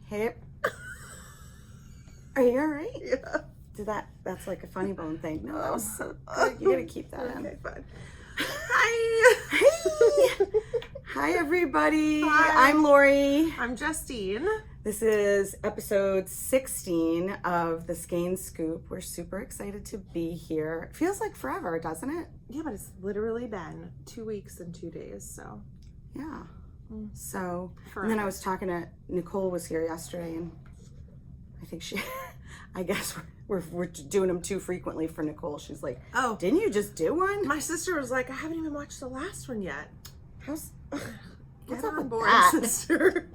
Hey. Are you all right? Yeah. That's like a funny bone thing. No, that was so good. You gotta keep that in. Okay, fine. Hi. Hey. Hi, everybody. Hi. I'm Lori. I'm Justine. This is episode 16 of the Skein Scoop. We're super excited to be here. It feels like forever, doesn't it? Yeah, but it's literally been 2 weeks and 2 days, so. Yeah. So, Forever. and then I was talking to, Nicole was here yesterday, and I think I guess we're doing them too frequently for Nicole. She's like, Oh, didn't you just do one? my sister was like, I haven't even watched the last one yet. What's Get up on with board, that? sister.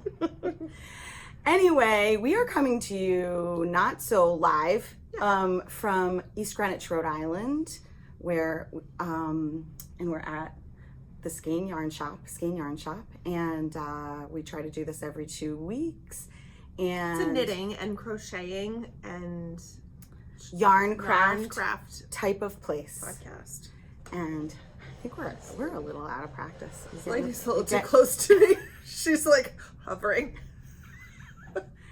Anyway, we are coming to you not so live from East Greenwich, Rhode Island, where and we're at the Skein Yarn Shop, and we try to do this every 2 weeks. And It's a knitting and crocheting and yarn craft craft type of place. podcast. And I think we're a little out of practice. This lady's a little too close to me. She's like hovering.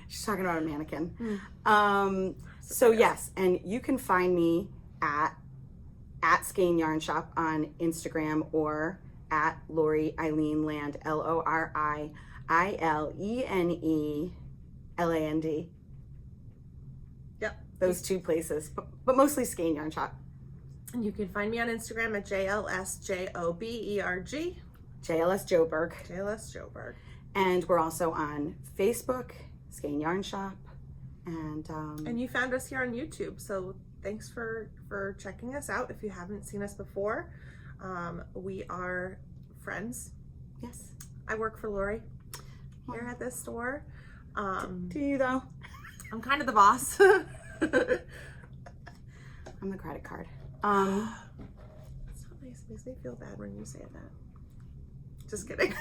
She's talking about a mannequin. So yes, and you can find me at Skein Yarn Shop on Instagram or at Lori Eileen Land, LORIILENELAND. Yep. Those two places, but mostly Skein Yarn Shop. And you can find me on Instagram at JLSJOBERG. JLS Joburg. JLS Joburg. And we're also on Facebook, Skein Yarn Shop. And you found us here on YouTube, so thanks for checking us out. If you haven't seen us before, we are friends. yes. I work for Lori here at this store. Do you though? I'm kind of the boss. I'm the credit card. It's so nice. It makes me feel bad when you say that. Just kidding.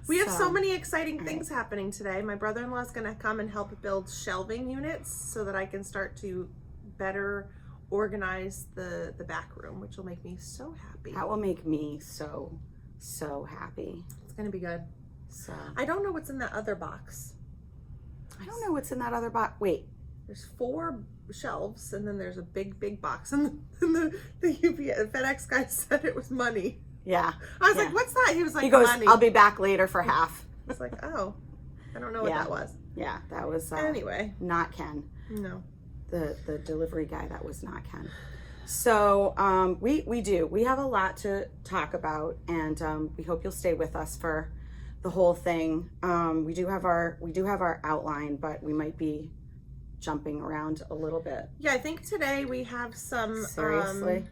We have so many exciting things happening today. My brother-in-law is going to come and help build shelving units so that I can start to better organize the back room, which will make me so happy. That will make me so happy. It's going to be good. So I don't know what's in that other box. I don't know what's in that other box. Wait, There's 4 shelves, and then there's a big box, and the UPS FedEx guy said it was money. yeah. I was like, "What's that?" He was like, He goes, "Money." I'll be back later for half. I was like, "Oh, I don't know what that was." Yeah, that was Anyway, not Ken. no. The delivery guy, that was not Ken. So we have a lot to talk about, and we hope you'll stay with us for the whole thing. We do have our outline, but we might be jumping around a little bit. Yeah, I think today we have some. Seriously?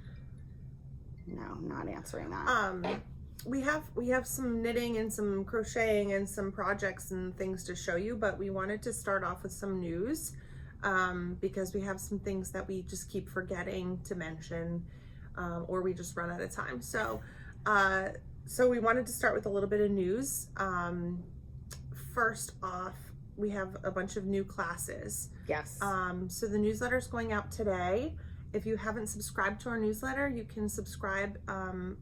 No, not answering that. We have some knitting and some crocheting and some projects and things to show you, but we wanted to start off with some news because we have some things that we just keep forgetting to mention, or we just run out of time. So we wanted to start with a little bit of news. First off, we have a bunch of new classes. Yes. So the newsletter is going out today. If you haven't subscribed to our newsletter, you can subscribe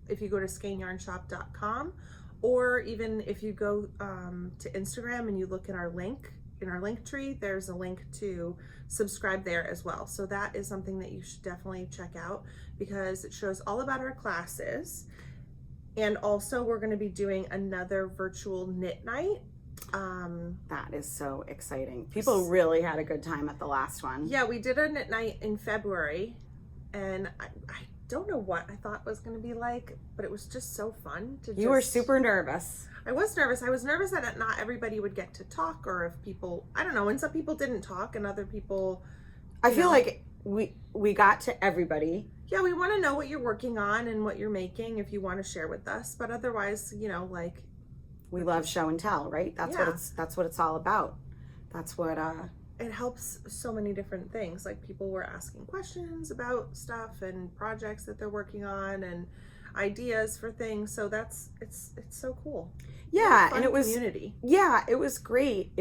if you go to skeinyarnshop.com, or even if you go to Instagram and you look in our link tree, there's a link to subscribe there as well. So that is something that you should definitely check out because it shows all about our classes. And also we're going to be doing another virtual knit night. That is so exciting. People really had a good time at the last one. Yeah, we did a knit night in February, and I don't know what I thought it was going to be like, but it was just so fun. You were super nervous. I was nervous. I was nervous that not everybody would get to talk, or if people, I don't know, and some people didn't talk and other people, I feel like we got to everybody. Yeah, we want to know what you're working on and what you're making if you want to share with us, but otherwise, like we love show and tell, right? That's what it's all about. That's what it helps so many different things. Like people were asking questions about stuff and projects that they're working on and ideas for things. So it's so cool. Yeah, and it was community. Yeah, it was great.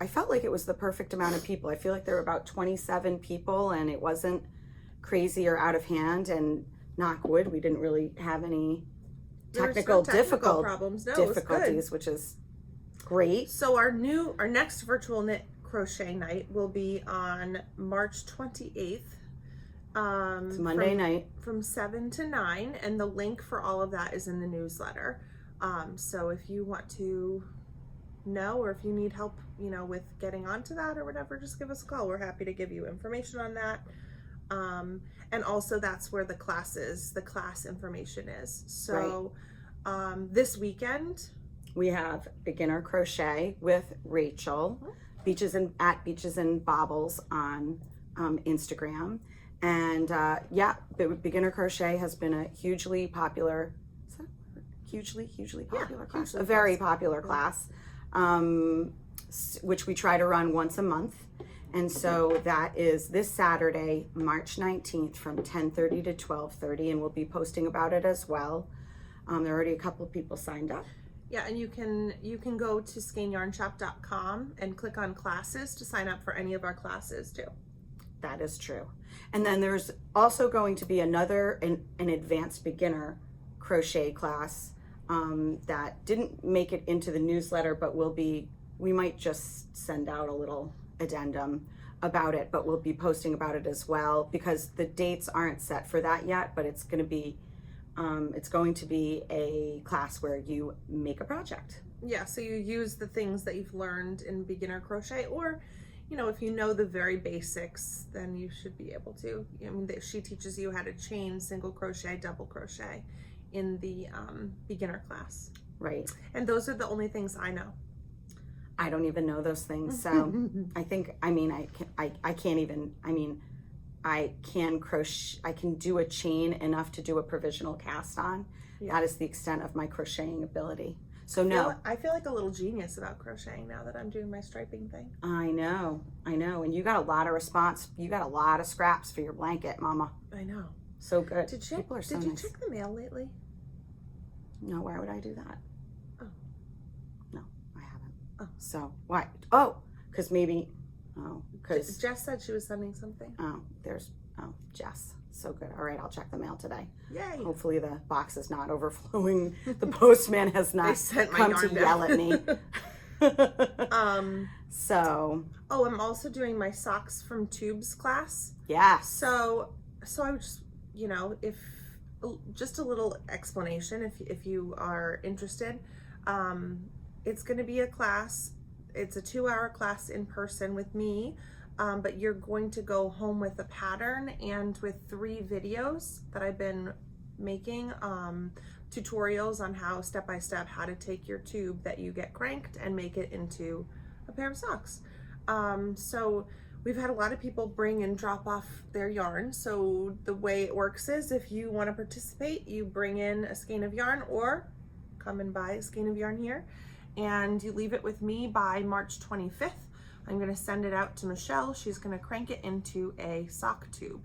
I felt like it was the perfect amount of people. I feel like there were about 27 people, and it wasn't crazy or out of hand. And knock wood, we didn't really have any technical problems. No, difficulties, which is Great. So our next virtual knit crochet night will be on March 28th. It's Monday night. From 7 to 9, and the link for all of that is in the newsletter. So if you want to know, or if you need help, with getting onto that or whatever, just give us a call. We're happy to give you information on that. And also that's where the class information is. So this weekend we have beginner crochet with Rachel, at Beaches and Bobbles on Instagram. And beginner crochet has been a hugely popular class, a very popular class, which we try to run once a month. And so that is this Saturday, March 19th from 10:30 to 12:30, and we'll be posting about it as well. There are already a couple of people signed up. Yeah, and you can go to skeinyarnshop.com and click on classes to sign up for any of our classes too. That is true. And then there's also going to be an advanced beginner crochet class that didn't make it into the newsletter, but we might just send out a little addendum about it, but we'll be posting about it as well, because the dates aren't set for that yet, but it's going to be a class where you make a project. Yeah, so you use the things that you've learned in beginner crochet, or if you know the very basics, then you should be able to. She teaches you how to chain, single crochet, double crochet in the beginner class. Right. And those are the only things I know. I don't even know those things. So I can crochet, I can do a chain enough to do a provisional cast on. Yeah. That is the extent of my crocheting ability. So I feel like a little genius about crocheting now that I'm doing my striping thing. I know. And you got a lot of response. You got a lot of scraps for your blanket, Mama. I know. So good. Did you check the mail lately? No, why would I do that? Oh. No, I haven't. Oh. So, why? Oh, because Jess said she was sending something. Jess. So good. All right, I'll check the mail today. Yay. Hopefully the box is not overflowing. The postman has not come to yell at me. I'm also doing my Socks from Tubes class. Yeah. So I would just, if just a little explanation if you are interested. It's going to be a class. It's a 2-hour class in person with me. But you're going to go home with a pattern and with 3 videos that I've been making, tutorials on how step-by-step how to take your tube that you get cranked and make it into a pair of socks. So we've had a lot of people bring and drop off their yarn. So the way it works is, if you want to participate, you bring in a skein of yarn or come and buy a skein of yarn here, and you leave it with me by March 25th. I'm going to send it out to Michelle. She's going to crank it into a sock tube,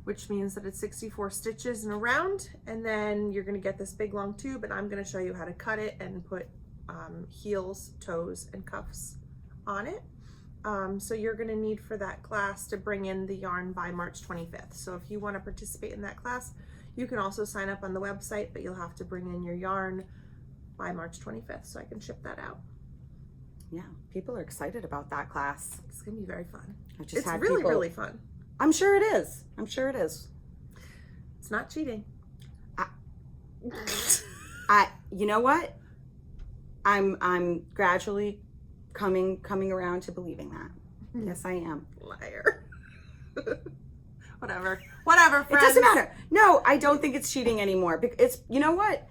which means that it's 64 stitches in a round, and then you're going to get this big long tube, and I'm going to show you how to cut it and put heels, toes, and cuffs on it. So you're going to need for that class to bring in the yarn by March 25th. So if you want to participate in that class, you can also sign up on the website, but you'll have to bring in your yarn by March 25th so I can ship that out. Yeah, people are excited about that class. It's gonna be very fun. It's really fun. I'm sure it is. It's not cheating. You know what? I'm gradually coming around to believing that. Yes, I am. Liar. Whatever, friends. It doesn't matter. No, I don't think it's cheating anymore. It's, you know what?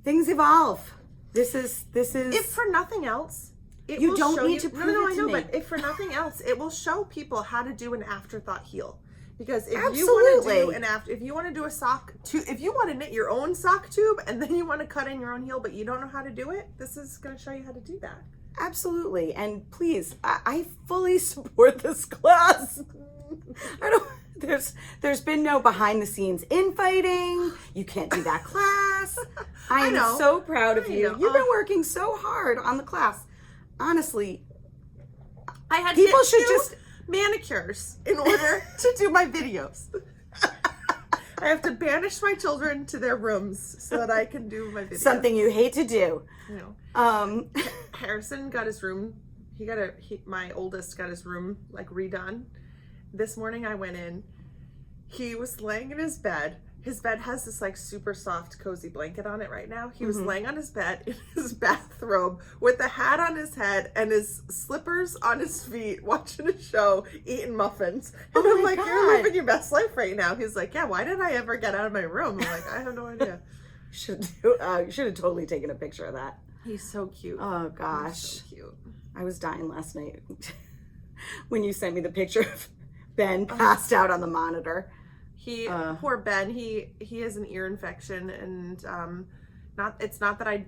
Things evolve. This is. If for nothing else, you don't need to prove it to me. I know, but if for nothing else, it will show people how to do an afterthought heel. Because if Absolutely. you want to do a sock tube, if you want to knit your own sock tube and then you want to cut in your own heel, but you don't know how to do it, this is going to show you how to do that. Absolutely, and please, I fully support this class. There's been no behind the scenes infighting. You can't do that class. I am so proud of you. You've been working so hard on the class. Honestly, I had people should just manicures in order to do my videos. I have to banish my children to their rooms so that I can do my videos. Something you hate to do. No. Harrison got his room. My oldest got his room like redone. This morning I went in. He was laying in his bed. His bed has this like super soft, cozy blanket on it right now. He was laying on his bed in his bathrobe with a hat on his head and his slippers on his feet, watching a show, eating muffins. And I'm like, you're living your best life right now. He's like, yeah, why did I ever get out of my room? I'm like, I have no idea. You should have totally taken a picture of that. He's so cute. Oh gosh. He's so cute. I was dying last night when you sent me the picture of Ben passed out on the monitor. Poor Ben, he has an ear infection, and it's not that I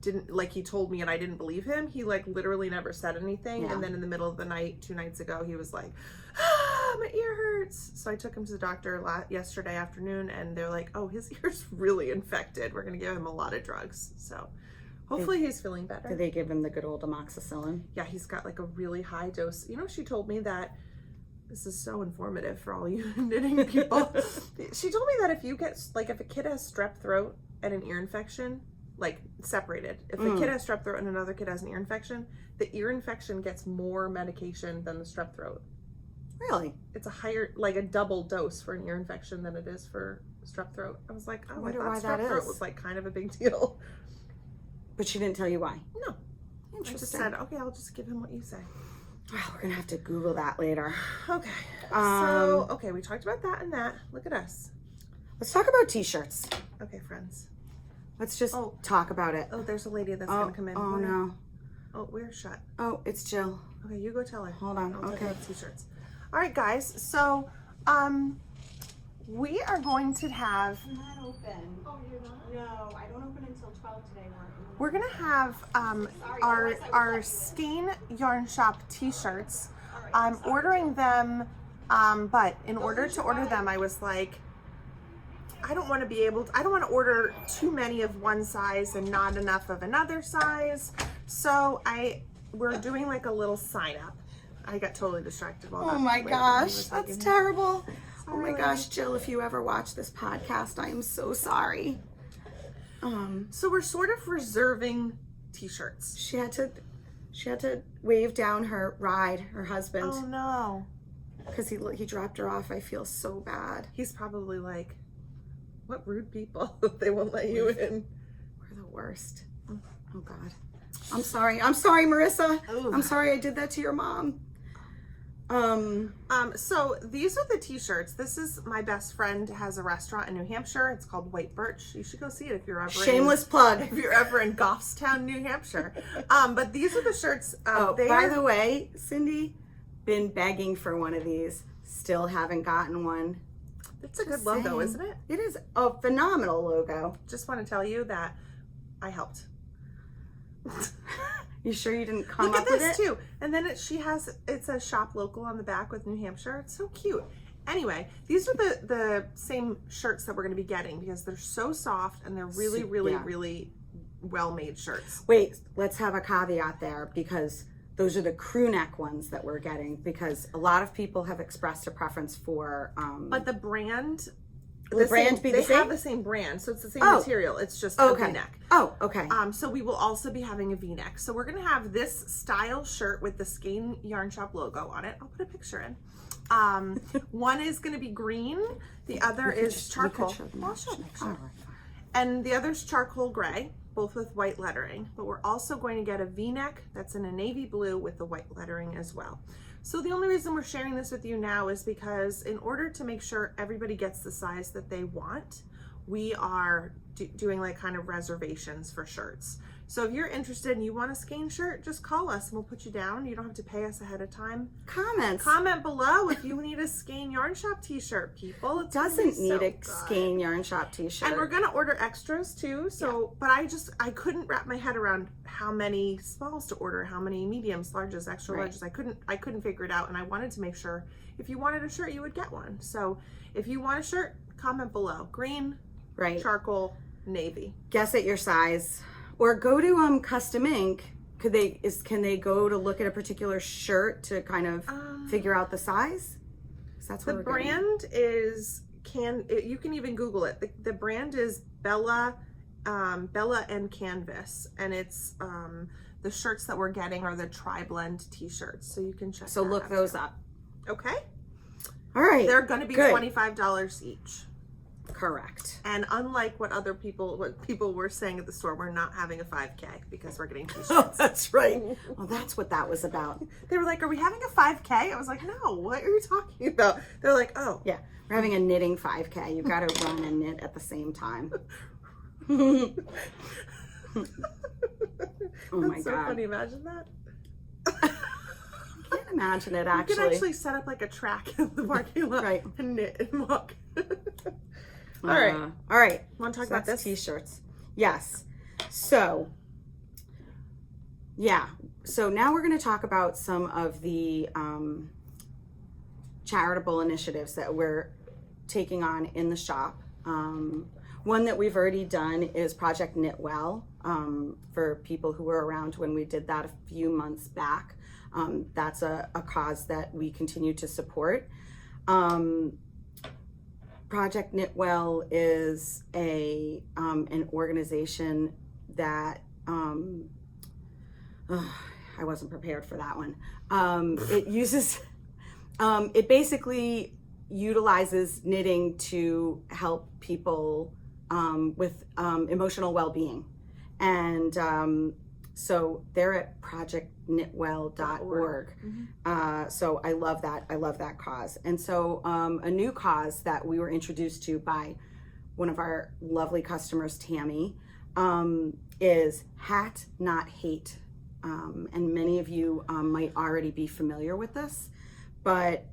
didn't, like, he told me and I didn't believe him. He like literally never said anything. And then in the middle of the night, 2 nights ago, he was like, my ear hurts. So I took him to the doctor yesterday afternoon, and they're like, oh, his ear's really infected. We're going to give him a lot of drugs. So hopefully he's feeling better. Did they give him the good old amoxicillin? Yeah, he's got like a really high dose. You know, she told me that, this is so informative for all you knitting people. She told me that if you get, like, if a kid has strep throat and an ear infection, like separated, if a kid has strep throat and another kid has an ear infection, the ear infection gets more medication than the strep throat. Really? It's a higher, like a double dose for an ear infection than it is for strep throat. I was like, oh, I thought strep throat was like kind of a big deal. But she didn't tell you why? No. I just said, okay, I'll just give him what you say. Well, we're gonna have to Google that later. Okay. So, okay, we talked about that and that. Look at us. Let's talk about t-shirts. Okay, friends. Let's just talk about it. Oh, there's a lady that's gonna come in. Oh, no. Oh, we're shut. Oh, it's Jill. Okay, you go tell her. Hold on. I'll Okay. take the t-shirts. All right, guys. So, we are going to have. I'm not open. Oh, you're not? No, I don't open until 12 today. We're gonna have our Skein Yarn Shop t-shirts. I'm ordering them, but in order to order them, I was like, I don't want to order too many of one size and not enough of another size. So we're doing like a little sign up. I got totally distracted while Oh my gosh, that's terrible. Oh my gosh, Jill, if you ever watch this podcast, I am so sorry. So we're sort of reserving t-shirts. She had to wave down her husband. Oh no. Because he dropped her off. I feel so bad. He's probably like, what rude people. They won't let you in. We're the worst. Oh God. I'm sorry, Marissa. Ooh. I'm sorry I did that to your mom. So these are the t-shirts. This is my best friend has a restaurant in New Hampshire. It's called White Birch. You should go see it if you're ever Shameless plug. If you're ever in Goffstown, New Hampshire. But these are the shirts. By the way, Cindy, been begging for one of these. Still haven't gotten one. It's a good logo, isn't it? It is a phenomenal logo. Just want to tell you that I helped. You sure you didn't come up with it? Look at this too. And then it's a shop local on the back with New Hampshire. It's so cute. Anyway, these are the same shirts that we're going to be getting because they're so soft and they're really, really well-made shirts. Wait, let's have a caveat there because those are the crew neck ones that we're getting because a lot of people have expressed a preference for. But the brand. Will the brand be the same? They have the same brand, so it's the same material. It's just a V-neck. Oh, okay. So we will also be having a V-neck. So we're gonna have this style shirt with the Skein Yarn Shop logo on it. I'll put a picture in. One is gonna be green. The other is charcoal. I'll show a picture. And the other's charcoal gray, both with white lettering. But we're also going to get a V-neck that's in a navy blue with the white lettering as well. So the only reason we're sharing this with you now is because in order to make sure everybody gets the size that they want, we are doing like kind of reservations for shirts. So if you're interested and you want a Skein shirt, just call us and we'll put you down. You don't have to pay us ahead of time. Comment below if you need a Skein Yarn Shop t-shirt, people. It doesn't need a Skein Yarn Shop t-shirt. And we're gonna order extras too. So, but I couldn't wrap my head around how many smalls to order, how many mediums, larges, extra larges. I couldn't figure it out, and I wanted to make sure if you wanted a shirt, you would get one. So if you want a shirt, comment below. Green, charcoal, navy. Guess at your size. Or go to Custom Ink. Can they go to look at a particular shirt to kind of figure out the size? That's what the brand is you can even Google it. The brand is Bella and Canvas, and it's the shirts that we're getting are the tri-blend t-shirts, so you can check. So look those up. Okay. All right. They're going to be $25 each. Correct. And unlike what people were saying at the store, we're not having a 5K because we're getting t-shirts. Oh, that's right. Well, that's what that was about. They were like, "Are we having a 5K?" I was like, "No, what are you talking about?" They're like, "Oh, yeah, we're having a knitting 5K. You've got to run and knit at the same time." Oh my That's so God. funny. Imagine that. I can't imagine it actually. You could actually set up like a track in the parking lot, Right. and knit and walk. All right. Want to talk So about that's this? t-shirts. Yes. So, yeah. So now we're going to talk about some of the charitable initiatives that we're taking on in the shop. One that we've already done is Project Knitwell, for people who were around when we did that a few months back. That's a cause that we continue to support. Project Knitwell is an organization that I wasn't prepared for that one. It uses it basically utilizes knitting to help people with emotional well-being, and so they're at projectknitwell.org. So I love that cause. And so a new cause that we were introduced to by one of our lovely customers, Tammy, is HATNOTHATE. And many of you might already be familiar with this, but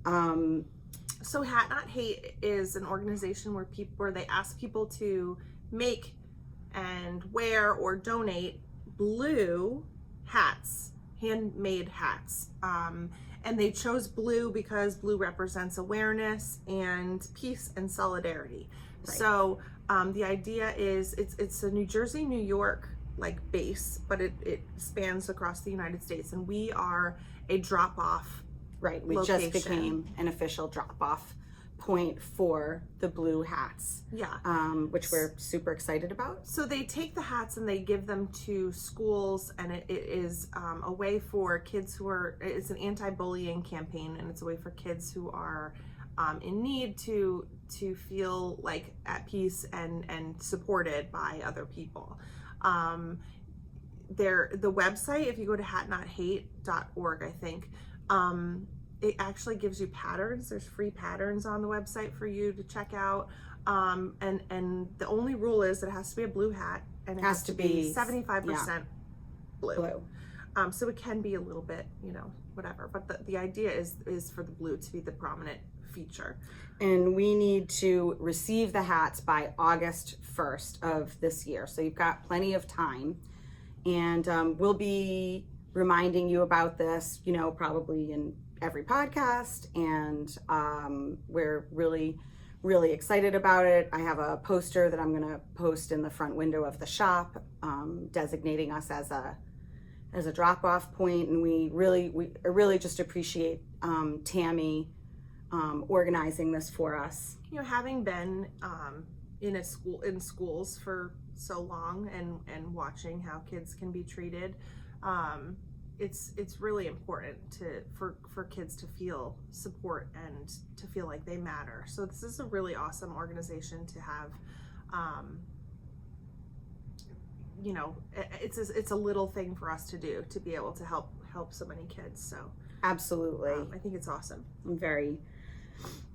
so HATNOTHATE is an organization where they ask people to make and wear or donate blue hats, handmade hats. And they chose blue because blue represents awareness and peace and solidarity. Right. So the idea is it's a New Jersey, New York like base, but it spans across the United States, and we are a drop-off. Right, we location. just became an official drop-off point for the blue hats. Yeah. Which we're super excited about. So they take the hats and they give them to schools, and it is a way for kids it's an anti-bullying campaign, and it's a way for kids who are in need to feel like at peace and supported by other people. The website, if you go to hatnothate.org, I think, it actually gives you patterns. There's free patterns on the website for you to check out. And the only rule is it has to be a blue hat, and it has to be 75% blue. So it can be a little bit, whatever. But the idea is for the blue to be the prominent feature. And we need to receive the hats by August 1st of this year. So you've got plenty of time. And we'll be reminding you about this, probably in every podcast. And we're really, really excited about it. I have a poster that I'm going to post in the front window of the shop, designating us as a drop-off point. And we really just appreciate Tammy organizing this for us. Having been in schools for so long and watching how kids can be treated, it's really important for kids to feel support and to feel like they matter. So this is a really awesome organization to have. It's a little thing for us to do to be able to help so many kids. So absolutely, I think it's awesome. I'm very,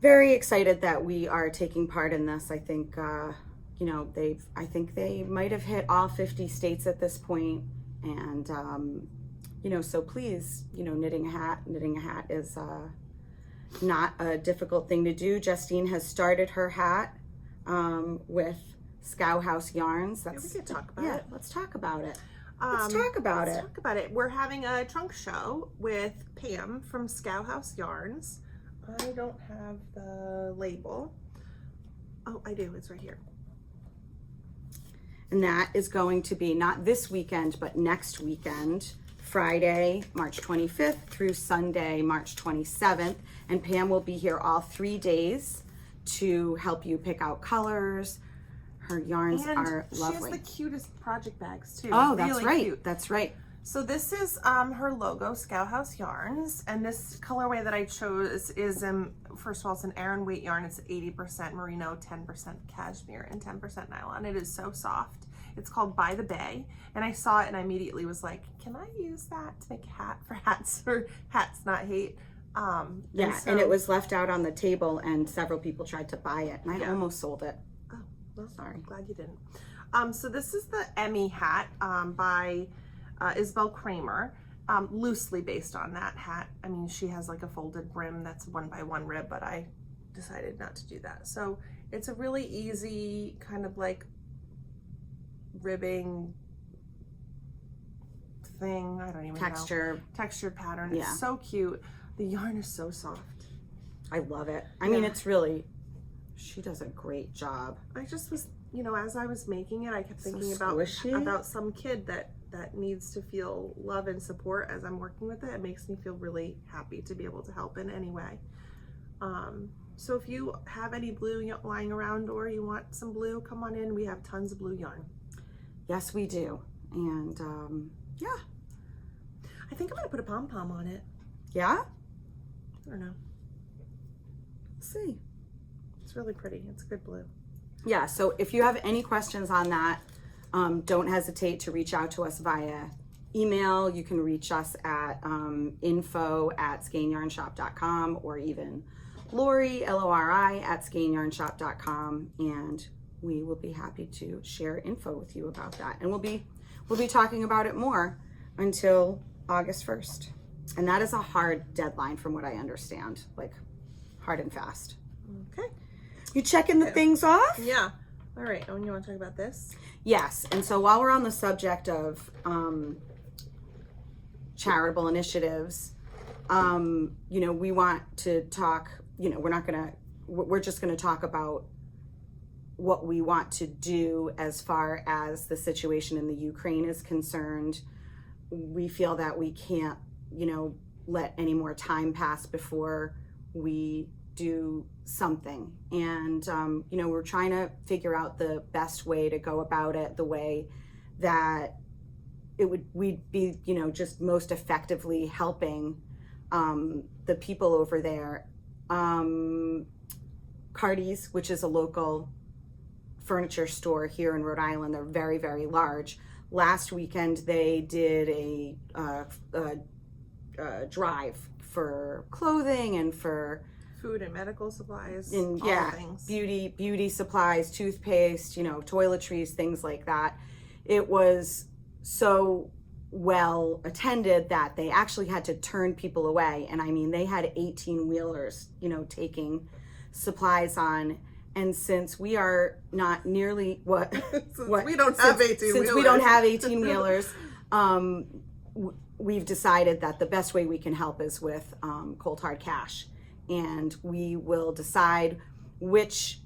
very excited that we are taking part in this. I think I think they might have hit all 50 states at this point, and so please, knitting a hat is not a difficult thing to do. Justine has started her hat with Schowhouse Yarns. We can talk about it. Let's talk about it. Let's talk about it. We're having a trunk show with Pam from Schowhouse Yarns. I don't have the label. Oh, I do. It's right here. And that is going to be not this weekend, but next weekend, Friday, March 25th through Sunday, March 27th. And Pam will be here all 3 days to help you pick out colors. Her yarns are lovely. She has the cutest project bags too. Oh, that's really right. Cute. That's right. So this is her logo, Schowhouse Yarns, and this colorway that I chose is first of all, it's an Aran weight yarn. It's 80% merino, 10% cashmere, and 10% nylon. It is so soft. It's called By the Bay, and I saw it and I immediately was like, can I use that to make a hat for hats or hats not hate? Yeah, and it was left out on the table and several people tried to buy it and I almost sold it. Oh, well, sorry. I'm glad you didn't. So this is the Emmy hat by Isabel Kramer, loosely based on that hat. I mean, she has like a folded brim that's 1x1 rib, but I decided not to do that. So it's a really easy kind of like ribbing thing. I don't even know. Textured pattern. It's so cute. The yarn is so soft. I love it. I mean, it's really, she does a great job. I just was, you know, as I was making it, I kept thinking squishy. about some kid that needs to feel love and support as I'm working with it. It makes me feel really happy to be able to help in any way. So if you have any blue lying around or you want some blue, come on in. We have tons of blue yarn. Yes, we do. And yeah. I think I'm gonna put a pom-pom on it. Yeah? I don't know. Let's see. It's really pretty. It's good blue. Yeah, so if you have any questions on that, don't hesitate to reach out to us via email. You can reach us at info@skeinyarnshop.com or even Lori, Lori, at skeinyarnshop.com, and we will be happy to share info with you about that. And we'll be talking about it more until August 1st. And that is a hard deadline from what I understand, like hard and fast. Okay. You checking the things off? Yeah. All right. Oh, and you want to talk about this? Yes. And so while we're on the subject of charitable initiatives, you know, we want to talk, you know, we're just going to talk about what we want to do as far as the situation in the Ukraine is concerned. We feel that we can't, you know, let any more time pass before we do something. And, you know, we're trying to figure out the best way to go about it, the way that we'd be, you know, just most effectively helping the people over there. Carty's, which is a local furniture store here in Rhode Island, they're very, very large. Last weekend they did a drive for clothing and for food and medical supplies and all things. beauty supplies, toothpaste, you know, toiletries, things like that. It was so well attended that they actually had to turn people away. And I mean, they had 18-wheelers, you know, taking supplies on. And since we are not nearly we don't have 18-wheelers, we've decided that the best way we can help is with cold hard cash. And we will decide which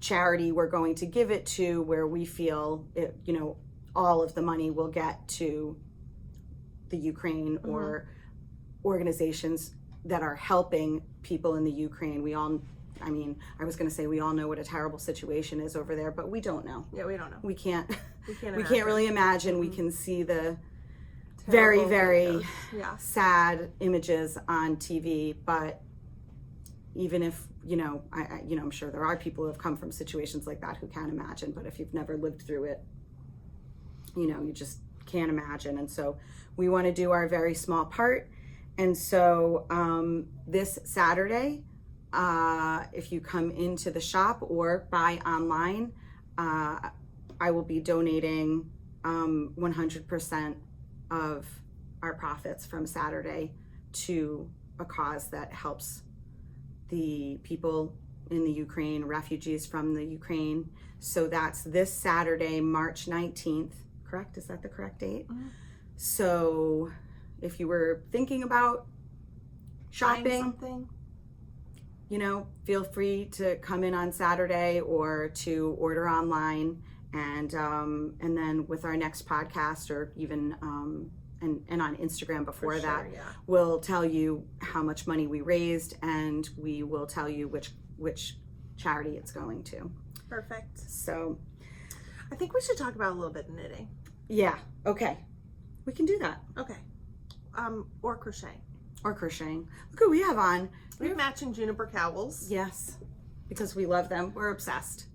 charity we're going to give it to, where we feel it, you know, all of the money will get to the Ukraine or organizations that are helping people in the Ukraine. We all, I mean, I was going to say we all know what a terrible situation is over there, but we don't know. Yeah, we don't know. We can't we can't really imagine. We can see the very, very sad images on TV, but even if, you know, you know, I'm sure there are people who have come from situations like that who can imagine, but if you've never lived through it, you know, you just can't imagine. And so we want to do our very small part. And so this Saturday, if you come into the shop or buy online, I will be donating 100% of our profits from Saturday to a cause that helps the people in the Ukraine, refugees from the Ukraine. So that's this Saturday, March 19th, correct? Is that the correct date? Mm-hmm. So if you were thinking about shopping, you know, feel free to come in on Saturday or to order online. And then with our next podcast, or even and on Instagram before that, we'll tell you how much money we raised, and we will tell you which charity it's going to. Perfect. So I think we should talk about a little bit of knitting. yeah, okay. We can do that. Okay. Or crochet. Or crocheting. Look who we have on. We have matching Juniper cowls. Yes, because we love them. We're obsessed.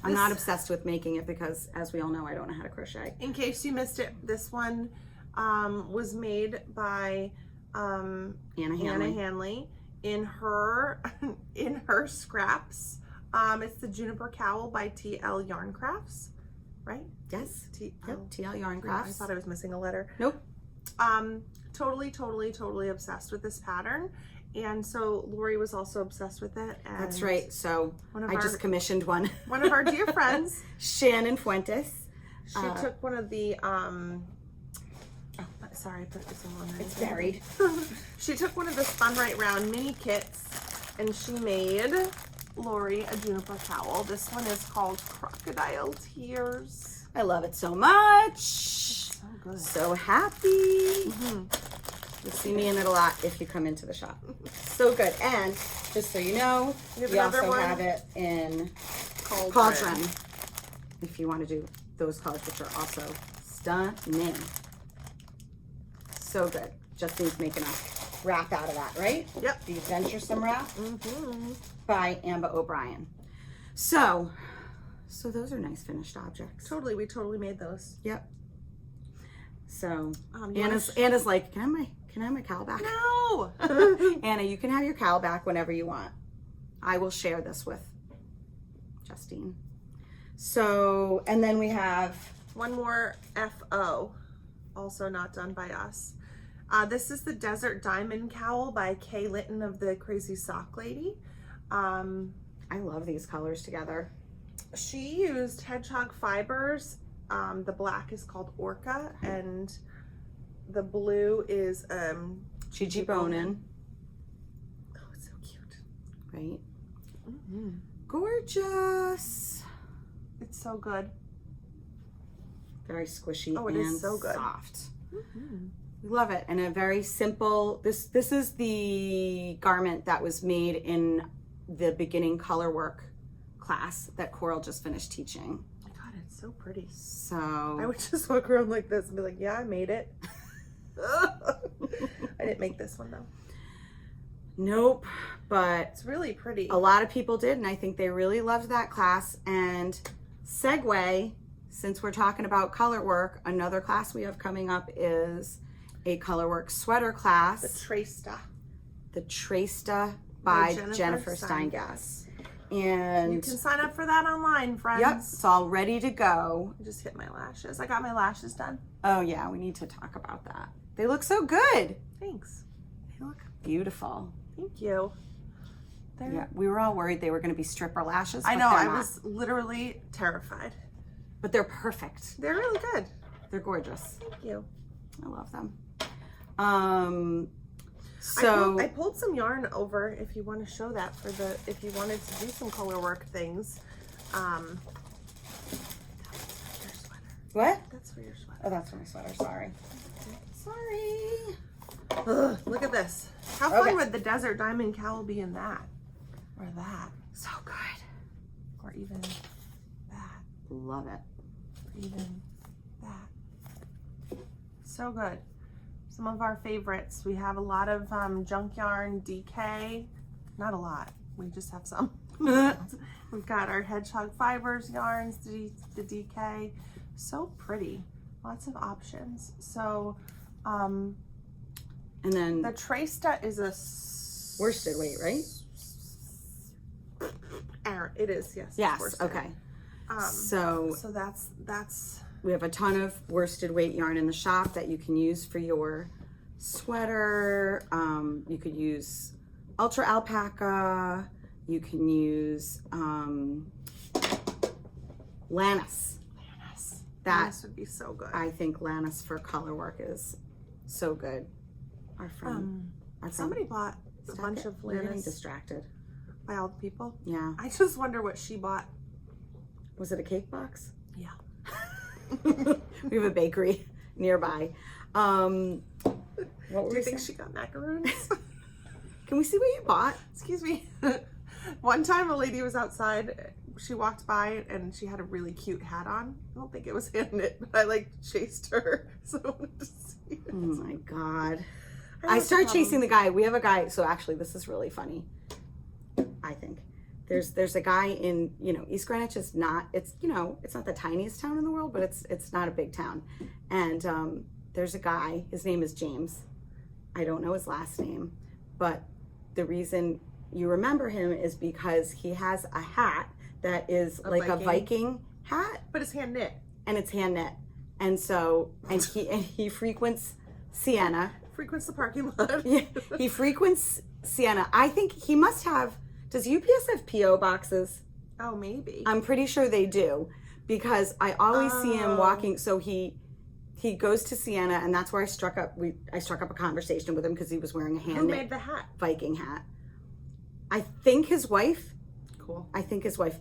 I'm not obsessed with making it because, as we all know, I don't know how to crochet. In case you missed it, this one was made by Anna Hanley. Anna Hanley in her scraps. It's the Juniper Cowl by TL Yarn Crafts, right? Yes. TL. Yep. TL Yarn I Crafts. thought I was missing a letter. Nope. Totally obsessed with this pattern. And so Lori was also obsessed with it. And That's right. So I just commissioned one. One of our dear friends, Shannon Fuentes. she took one of the, sorry, I put this on there. It's buried. She took one of the Spun Right Round mini kits and she made Lori a Juniper cowl. This one is called Crocodile Tears. I love it so much. So good. So happy. You'll see me in it a lot if you come into the shop. So good. And just so you know, we also have it in Cauldron. If you want to do those colors, which are also stunning. So good. Justine's making a wrap out of that, right? Yep. The Adventuresome wrap by Amber O'Brien. So those are nice finished objects. Totally, we totally made those. Yep. So Anna's like, can I have my cowl back? No. Anna, you can have your cowl back whenever you want. I will share this with Justine. So, and then we have one more FO, also not done by us. This is the Desert Diamond Cowl by Kay Litton of the Crazy Sock Lady. I love these colors together. She used hedgehog fibers. The black is called Orca, and the blue is Gigi Bonin. Oh, it's so cute. Right? Gorgeous. It's so good. Very squishy it and is so good. Soft. We love it. And a very simple, this is the garment that was made in the beginning color work class that Coral just finished teaching. God, it's so pretty. So I would just walk around like this and be like, yeah, I made it. I didn't make this one though. Nope, but it's really pretty. A lot of people did, and I think they really loved that class. And segue, since we're talking about color work, another class we have coming up is a color work sweater class. The Tracesta. The Tracesta by Jennifer Steingass. And you can sign up for that online, friends. Yep, it's all ready to go. I just hit my lashes. I got my lashes done. Oh yeah, we need to talk about that. They look so good. Thanks. They look beautiful. Thank you. Yeah, we were all worried they were going to be stripper lashes. I know, I was literally terrified. But they're perfect. They're really good. They're gorgeous. Thank you. I love them. I pulled some yarn over if you want to show that if you wanted to do some color work things. That was for your sweater. What? That's for your sweater. Oh, that's for my sweater. Sorry. Sorry. Ugh, look at this. How fun would the Desert Diamond Cowl be in that? Or that? So good. Or even that. Love it. Or even that. So good. Some of our favorites. We have a lot of junk yarn, Decay. Not a lot. We just have some. We've got our hedgehog fibers yarns, the Decay. So pretty. Lots of options. So, and then the Tracesta is a worsted weight, right? It is, yes. Yes. Okay. So that's. We have a ton of worsted weight yarn in the shop that you can use for your sweater. You could use ultra alpaca. You can use Lannis. Lannis would be so good. I think Lannis for color work is so good. Our friend, somebody bought a bunch of Lannis. Lannis. Distracted by all the people. Yeah. I just wonder what she bought. Was it a cake box? Yeah. We have a bakery nearby. What were Do you think she got macaroons? Can we see what you bought? Excuse me. One time a lady was outside, she walked by and she had a really cute hat on. I don't think it was hand knit, but I like chased her. So I wanted to see it. Oh my God. I I started chasing the guy. We have a guy. So actually this is really funny. I think there's a guy in, East Greenwich is not, it's not the tiniest town in the world, but it's not a big town. And there's a guy, his name is James. I don't know his last name, but the reason you remember him is because he has a hat that is like a Viking hat, but it's hand knit. And it's hand knit. And so, and he frequents Sienna. Frequents the parking lot. Yeah, he frequents Sienna. I think he must have, does UPS have P.O. boxes? Oh, maybe. I'm pretty sure they do, because I always see him walking. So he goes to Sienna, and that's where I struck up a conversation with him because he was wearing a hand Who made the hat? Viking hat. I think his wife. Cool. I think his wife.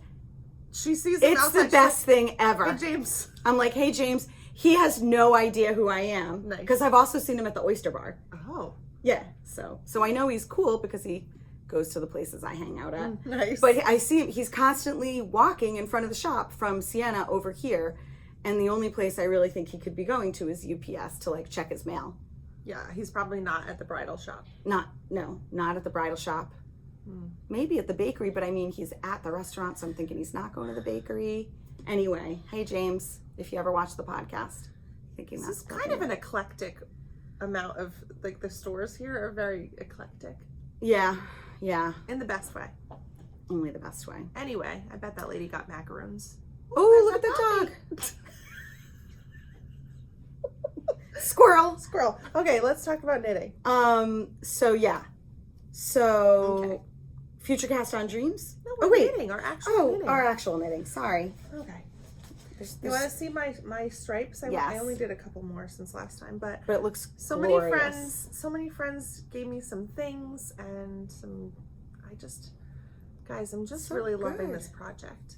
She sees him It's outside. the best thing ever. Hey, James. I'm like, hey, James. He has no idea who I am. Nice. Because I've also seen him at the Oyster Bar. Oh. Yeah. So I know he's cool because he goes to the places I hang out at. Nice. But I see him. He's constantly walking in front of the shop from Sienna over here. And the only place I really think he could be going to is UPS to like check his mail. Yeah, he's probably not at the bridal shop. Not at the bridal shop. Maybe at the bakery, but I mean, he's at the restaurant, so I'm thinking he's not going to the bakery. Anyway, hey, James, if you ever watch the podcast, thinking This that's is kind of an eclectic amount of, like, the stores here are very eclectic. Yeah. In the best way. Only the best way. Anyway, I bet that lady got macaroons. Oh, look at the dog. Squirrel. Okay, let's talk about knitting. So future cast on dreams. No, we're knitting, our actual knitting. Our actual knitting. Sorry. Okay. There's, You want to see my stripes? I Yes. only did a couple more since last time, but it looks so glorious. many friends gave me some things and I'm just So really loving good. this project.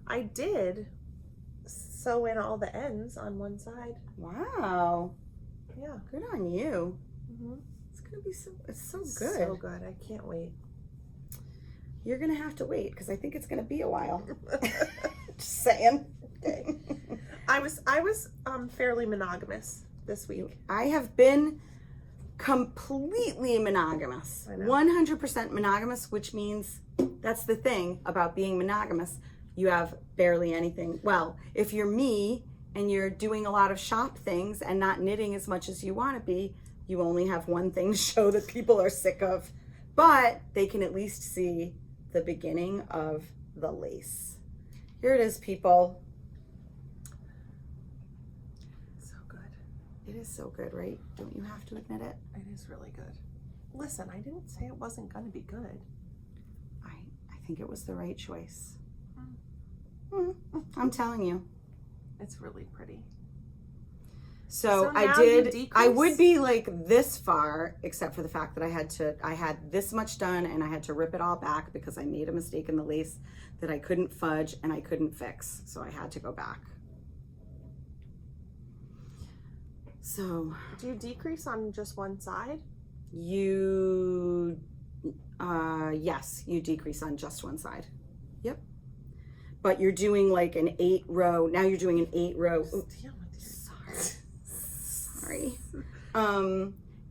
I did sew in all the ends on one side. Wow. Yeah. Good on you. Mm-hmm. It's so good. So good. I can't wait. You're gonna have to wait because I think it's gonna be a while. Just saying. I was fairly monogamous this week. I have been completely monogamous. I know. 100% monogamous, which means that's the thing about being monogamous. You have barely anything. Well, if you're me and you're doing a lot of shop things and not knitting as much as you want to be, you only have one thing to show that people are sick of. But they can at least see the beginning of the lace. Here it is, people. So good. It is so good, right? Don't you have to admit it? It is really good. Listen, I didn't say it wasn't going to be good. I think it was the right choice. I'm telling you. It's really pretty. So now you decrease? I would be like this far, except for the fact that I had this much done and I had to rip it all back because I made a mistake in the lace that I couldn't fudge and I couldn't fix. So I had to go back. So. Do you decrease on just one side? Yes, you decrease on just one side. Yep. But you're doing like an 8 row. Now you're doing an 8 row. Oops. Sorry.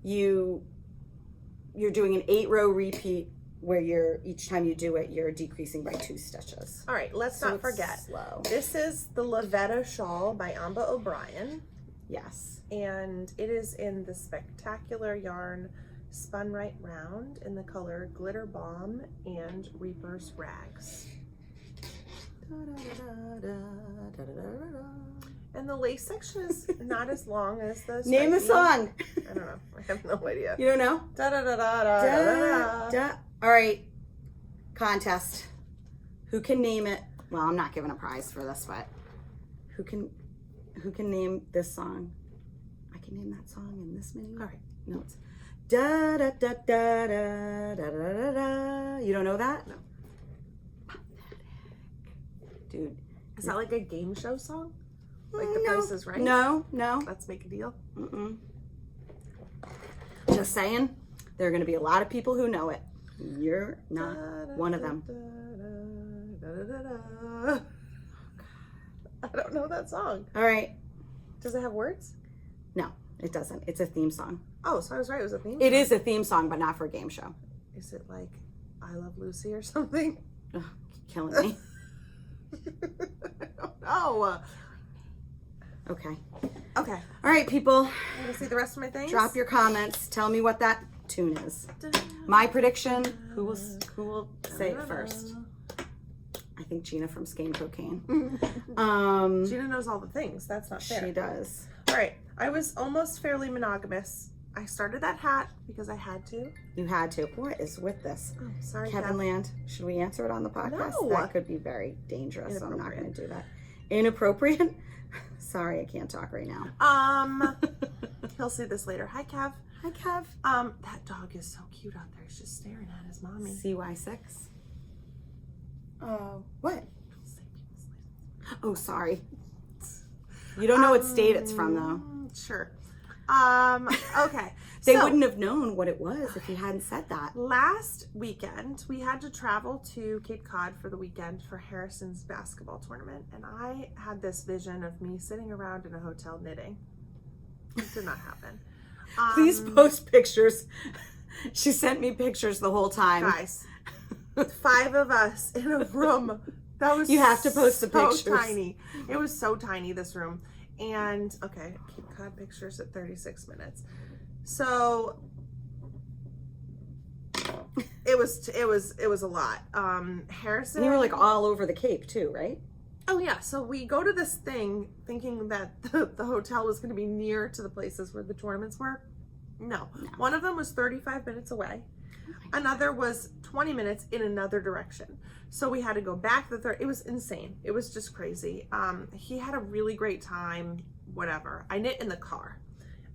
You're doing an 8 row repeat where each time you do it, you're decreasing by 2 stitches. All right, let's not forget. Slow. This is the Lavetta Shawl by Amba O'Brien. Yes. And it is in the Spectacular Yarn Spun Right Round in the color Glitter Bomb and Reaper's Rags. And the lace section is not as long as the Name a song. I don't know. I have no idea. You don't know? Da da da da da da da. All right. Contest. Who can name it? Well, I'm not giving a prize for this, but who can name this song? I can name that song in this many. All right. No, it's da da da da da da da da. You don't know that? No. Dude. Is that like a game show song? Like The No. Price is Right? No. Let's make a deal. Just saying, there are going to be a lot of people who know it. You're not one of them. I don't know that song. All right. Does it have words? No, it doesn't. It's a theme song. Oh, so I was right. It was a theme song. It is a theme song, but not for a game show. Is it like I Love Lucy or something? Ugh, killing me. I don't know. Okay. Okay. All right, people. Want to see the rest of my things? Drop your comments. Tell me what that tune is. My prediction. Who will say it first? I think Gina from Skein Cocaine. Gina knows all the things. That's not fair. She does. All right. I was almost fairly monogamous. I started that hat because I had to. You had to. What is with this? Oh, sorry, Kevin Kev. Land. Should we answer it on the podcast? No. That could be very dangerous, so I'm not going to do that. Inappropriate? Sorry, I can't talk right now. He'll see this later. Hi, Kev. Hi, Kev. That dog is so cute out there. He's just staring at his mommy. CY6. What? Oh, sorry. You don't know what state it's from, though. Sure. Okay. They So, wouldn't have known what it was if you hadn't said that. last weekend, we had to travel to Cape Cod for the weekend for Harrison's basketball tournament, and I had this vision of me sitting around in a hotel knitting. It did not happen. Please post pictures. She sent me pictures the whole time. Guys, 5 of us in a room. That was You have to post the pictures. So tiny. It was so tiny, this room. And okay, Cape Cod pictures at 36 minutes. So it was a lot. Harrison. And you were like all over the Cape too, right? Oh yeah. So we go to this thing thinking that the hotel was going to be near to the places where the tournaments were. No. One of them was 35 minutes away. Another was 20 minutes in another direction. So we had to go back it was insane. It was just crazy. He had a really great time, whatever. I knit in the car.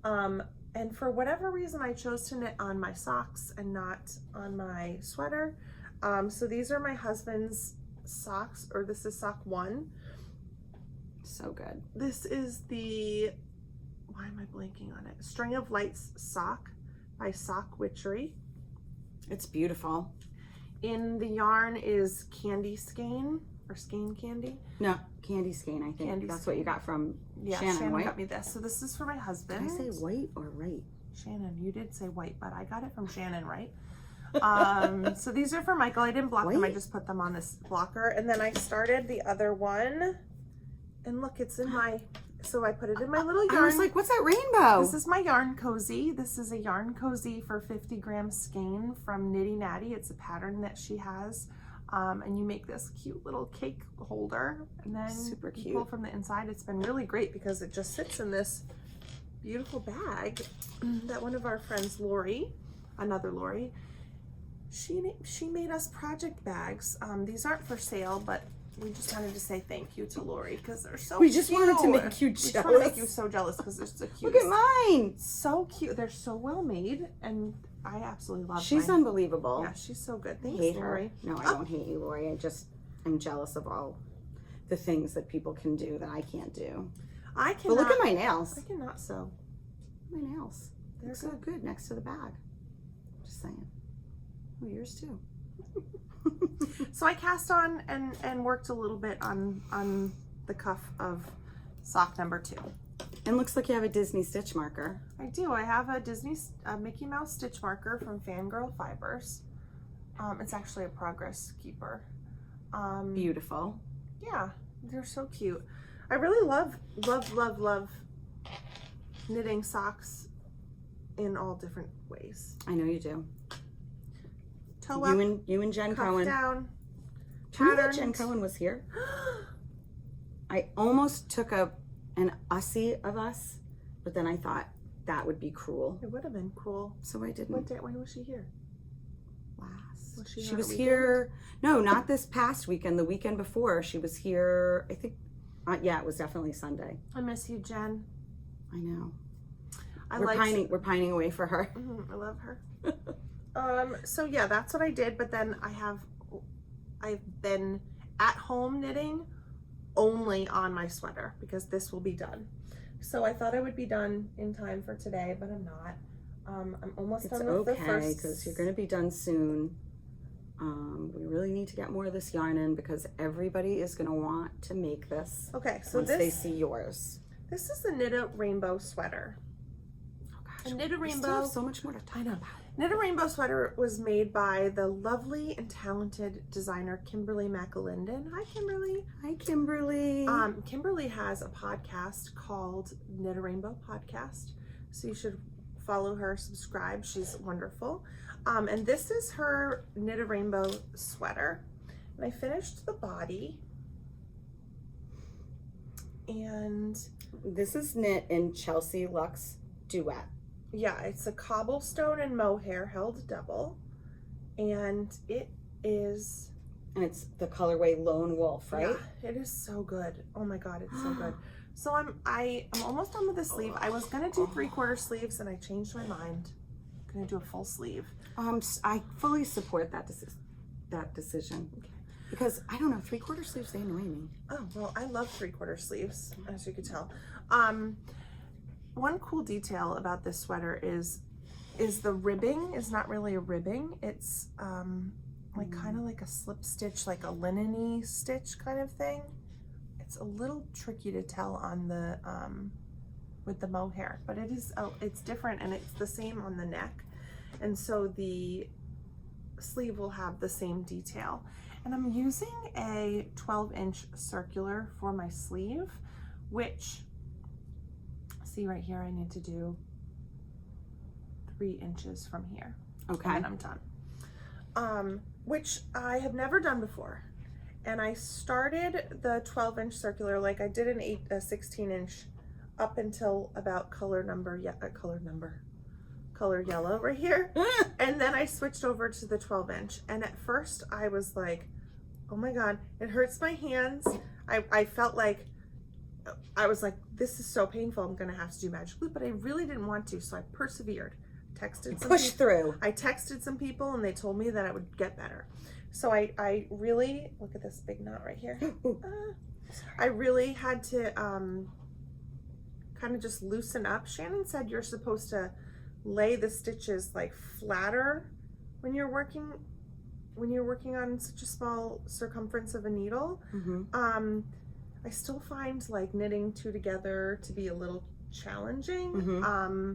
And for whatever reason, I chose to knit on my socks and not on my sweater. So these are my husband's socks, or this is sock 1. So good. This is the, why am I blanking on it? String of Lights sock by Sock Witchery. It's beautiful. In the yarn is Candy Skein, or Skein Candy. No, Candy Skein, I think. Candy That's Skein. what you got from Yeah, Shannon, right? got me this. So this is for my husband. Did I say white or right? Shannon, you did say white, but I got it from Shannon, right? So these are for Michael. I didn't block them. I just put them on this blocker. And then I started the other one. And look, it's in my, so I put it in my little yarn. I was like, what's that rainbow? This is my yarn cozy. This is a yarn cozy for 50 gram skein from Knitty Natty. It's a pattern that she has. And you make this cute little cake holder, and then Super you cute. pull from the inside. It's been really great because it just sits in this beautiful bag that one of our friends, Lori, another Lori, she made us project bags. These aren't for sale, but we just wanted to say thank you to Lori because they're so We just cute. wanted to make you We just jealous. want to make you so jealous because they're so cute. Look at mine. So cute. They're so well made, and I absolutely love She's mine. unbelievable. Yeah, she's so good. I Thanks, hate Lori. her. No, I don't hate you, Lori. I just am jealous of all the things that people can do that I can't do. I cannot. But look at my nails. I cannot sew. My nails. They're so good next to the bag. Just saying. Oh, yours too. So I cast on and worked a little bit on the cuff of sock number 2. And looks like you have a Disney stitch marker. I do. I have a Mickey Mouse stitch marker from Fangirl Fibers. It's actually a progress keeper. Beautiful. Yeah, they're so cute. I really love knitting socks in all different ways. I know you do. Toe up, You and Jen cuff Cohen. down, Do you know that patterns. Jen Cohen was here? I almost took an Ussie of us, but then I thought that would be cruel. It would have been cool. So I didn't. When was she here? Last. Was she She on a was weekend? here. No, not this past weekend. The weekend before, she was here. I think. Yeah, it was definitely Sunday. I miss you, Jen. I know. I We're like. pining. We're pining away for her. I love her. So yeah, that's what I did. But then I've been at home knitting only on my sweater because this will be done. So I thought I would be done in time for today, but I'm not. I'm almost It's done with the okay first. because you're going to be done soon. We really need to get more of this yarn in because everybody is going to want to make this. Okay, so once they see yours. This is the Knitted Rainbow sweater. Oh gosh, a Knitted we Rainbow. still have so much more to talk about. Knitted Rainbow sweater was made by the lovely and talented designer Kimberly McAlinden. Hi, Kimberly. Hi, Kimberly. Kimberly has a podcast called Knitted Rainbow Podcast, so you should follow her, subscribe. She's wonderful. And this is her Knitted Rainbow sweater. And I finished the body. And this is knit in Chelsea Luxe Duet. Yeah, it's a cobblestone and mohair held double. And it is... And it's the colorway Lone Wolf, right? Yeah, it is so good. Oh my God, it's so good. So I'm almost done with the sleeve. I was gonna do 3/4 sleeves and I changed my mind. I'm gonna do a full sleeve. I fully support that decision. Okay. Because I don't know, 3/4 sleeves, they annoy me. Oh, well, I love 3/4 sleeves, as you can tell. One cool detail about this sweater is the ribbing is not really a ribbing. It's like kind of like a slip stitch, like a linen-y stitch kind of thing. It's a little tricky to tell on the with the mohair, but it is it's different, and it's the same on the neck, and so the sleeve will have the same detail. And I'm using a 12-inch circular for my sleeve, which, see right here, I need to do 3 inches from here. Okay. And then I'm done. Which I have never done before. And I started the 12-inch circular, like I did a 16-inch up until about color yellow right here. And then I switched over to the 12-inch. And at first I was like, oh my God, it hurts my hands. I felt like, I was like, this is so painful, I'm gonna have to do magic loop, but I really didn't want to, so I persevered. I texted some people and they told me that I would get better. So I really, look at this big knot right here. I really had to kind of just loosen up. Shannon said you're supposed to lay the stitches like flatter when you're working on such a small circumference of a needle. Mm-hmm. I still find like knitting two together to be a little challenging. Mm-hmm.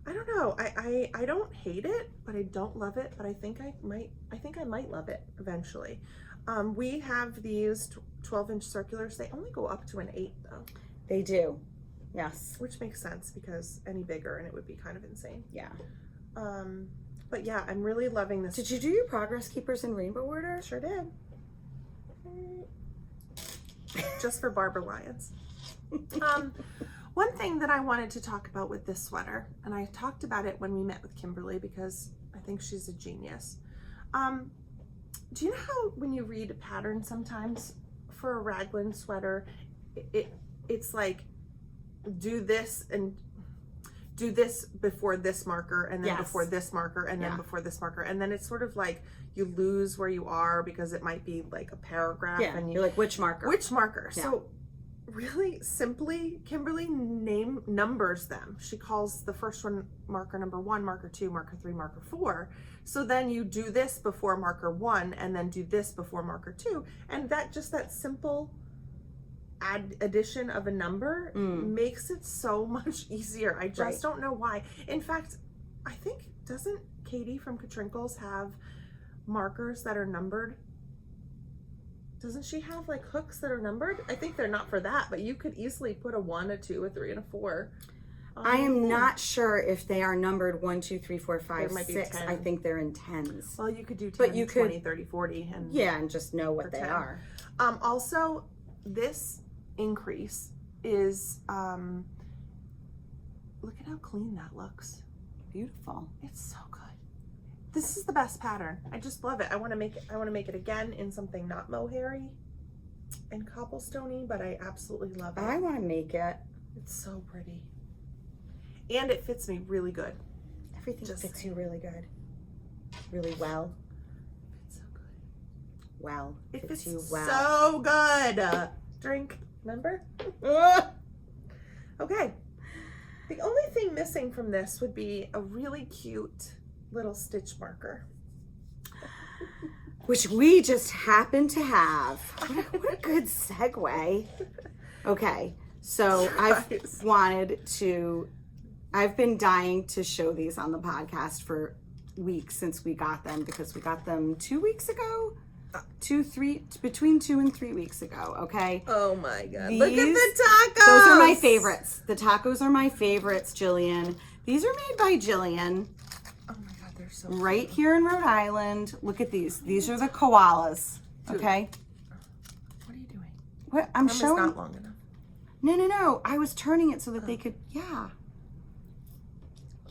I don't know. I don't hate it, but I don't love it. But I think I might love it eventually. We have these 12-inch circulars. They only go up to an 8 though. They do. Yes. Which makes sense because any bigger and it would be kind of insane. Yeah. But yeah, I'm really loving this. Did you do your progress keepers in rainbow order? Sure did. Just for Barbara Lyons. One thing that I wanted to talk about with this sweater, and I talked about it when we met with Kimberly because I think she's a genius. Do you know how when you read a pattern sometimes for a raglan sweater, it's like do this and do this before this marker and then before this marker and then before this marker, and then it's sort of like you lose where you are because it might be like a paragraph and you're like, which marker? Yeah. So really simply, Kimberly numbers them. She calls the first one marker number 1, marker 2, marker 3, marker 4. So then you do this before marker 1 and then do this before marker 2. And that simple addition of a number makes it so much easier. I just don't know why. In fact, I think, doesn't Katie from Katrinkles have markers that are numbered? Doesn't she have like hooks that are numbered? I think they're not for that, but you could easily put a 1, a 2, a 3, and a 4. I am not sure if they are numbered 1, 2, 3, 4, 5, might be 6. 10. I think they're in 10s. Well, you could do 10, but you 20, could, 30, 40. And and just know what they 10. are. Also, this increase is, look at how clean that looks. Beautiful. It's so good. This is the best pattern. I just love it. I want to make it again in something not mohair-y and cobblestone-y, but I absolutely love it. I want to make it. It's so pretty. And it fits me really good. Everything fits you really good. Really well. It's so good. Well. It fits you well. So good. Drink. Remember? Okay. The only thing missing from this would be a really cute little stitch marker. which we just happen to have. What a good segue. Okay, so I've been dying to show these on the podcast for weeks since we got them, because we got them 2 weeks ago. Between 2 and 3 weeks ago, okay? Oh my god. Look at the tacos! Those are my favorites. The tacos are my favorites, Jillian. These are made by Jillian. Oh my god, they're so right cute. Here in Rhode Island. Look at these. These are the koalas, okay? What are you doing? What? I'm showing. Not long enough. No. I was turning it so that they could, yeah.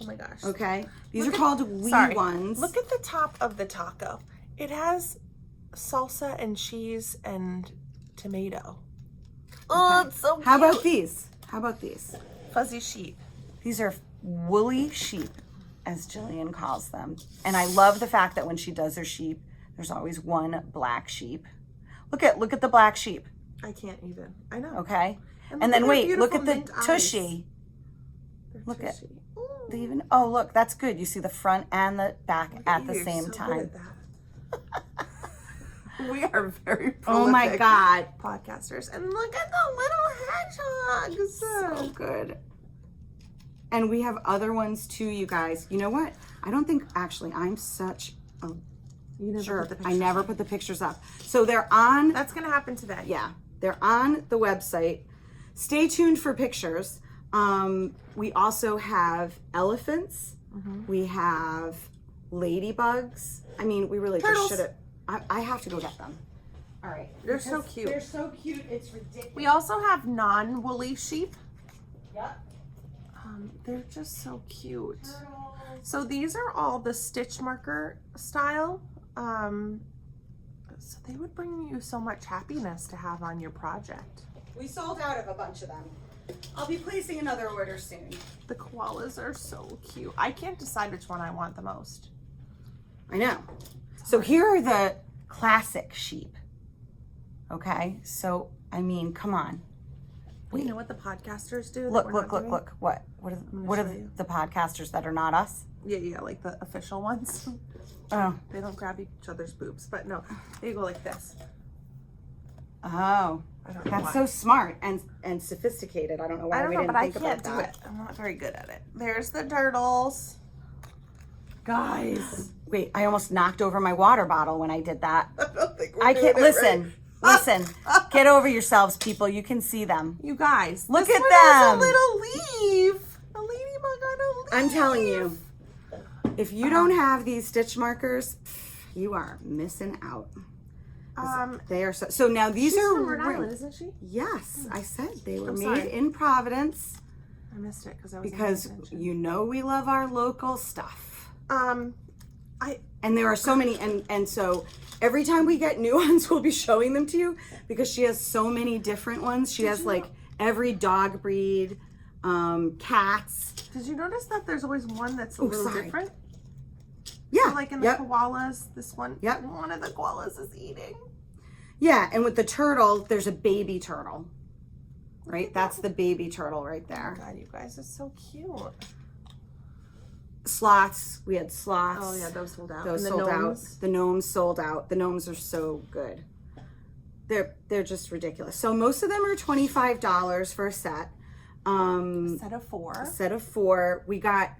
Oh my gosh. Okay. These are called wee ones. Look at the top of the taco. It has salsa and cheese and tomato. Oh, it's so cute. How about these? Fuzzy sheep. These are woolly sheep, as Jillian calls them. And I love the fact that when she does her sheep, there's always one black sheep. Look at the black sheep. I can't even. I know. Okay. And then wait, look at the tushy. Look at look, that's good. You see the front and the back at the same time. We are very prolific oh my god, podcasters. And look at the little hedgehogs. So good. And we have other ones too, you guys. You know what? I don't think, actually, I'm such a jerk. I never put the pictures up. So they're on. That's going to happen today. Yeah. They're on the website. Stay tuned for pictures. We also have elephants. We have ladybugs. I mean, we really just should have. I have to go get them. All right. They're so cute. They're so cute. It's ridiculous. We also have non-woolly sheep. Yep. They're just so cute. So these are all the stitch marker style. So they would bring you so much happiness to have on your project. We sold out of a bunch of them. I'll be placing another order soon. The koalas are so cute. I can't decide which one I want the most. I know. So here are the classic sheep. Okay, so I mean, come on. You know what the podcasters do? Look. What are the podcasters that are not us? Yeah, like the official ones. Oh. They don't grab each other's boobs, but no, they go like this. Oh, that's so smart and sophisticated. I don't know why we didn't think about that. I can't do it. I'm not very good at it. There's the turtles. Guys. Wait, I almost knocked over my water bottle when I did that. I don't think I can't listen. Listen, get over yourselves, people. You can see them. You guys, look at them. Has a little leaf. A ladybug on a leaf. I'm telling you, if you don't have these stitch markers, you are missing out. They are so now these she's are from Rhode Island, isn't she? Yes, I said they were made in Providence. I missed it because I was because you know we love our local stuff. And there are so many, and so every time we get new ones, we'll be showing them to you because she has so many different ones. She has like every dog breed, cats. Did you notice that there's always one that's a little different? Yeah. So like in the koalas, this one, one of the koalas is eating. Yeah, and with the turtle, there's a baby turtle. Right? That's the baby turtle right there. Oh God, you guys are so cute. Sloths. We had sloths. Oh yeah, those sold out. Those sold out. The gnomes sold out. The gnomes are so good. They're just ridiculous. So most of them are $25 for a set. A set of 4. A set of 4. We got,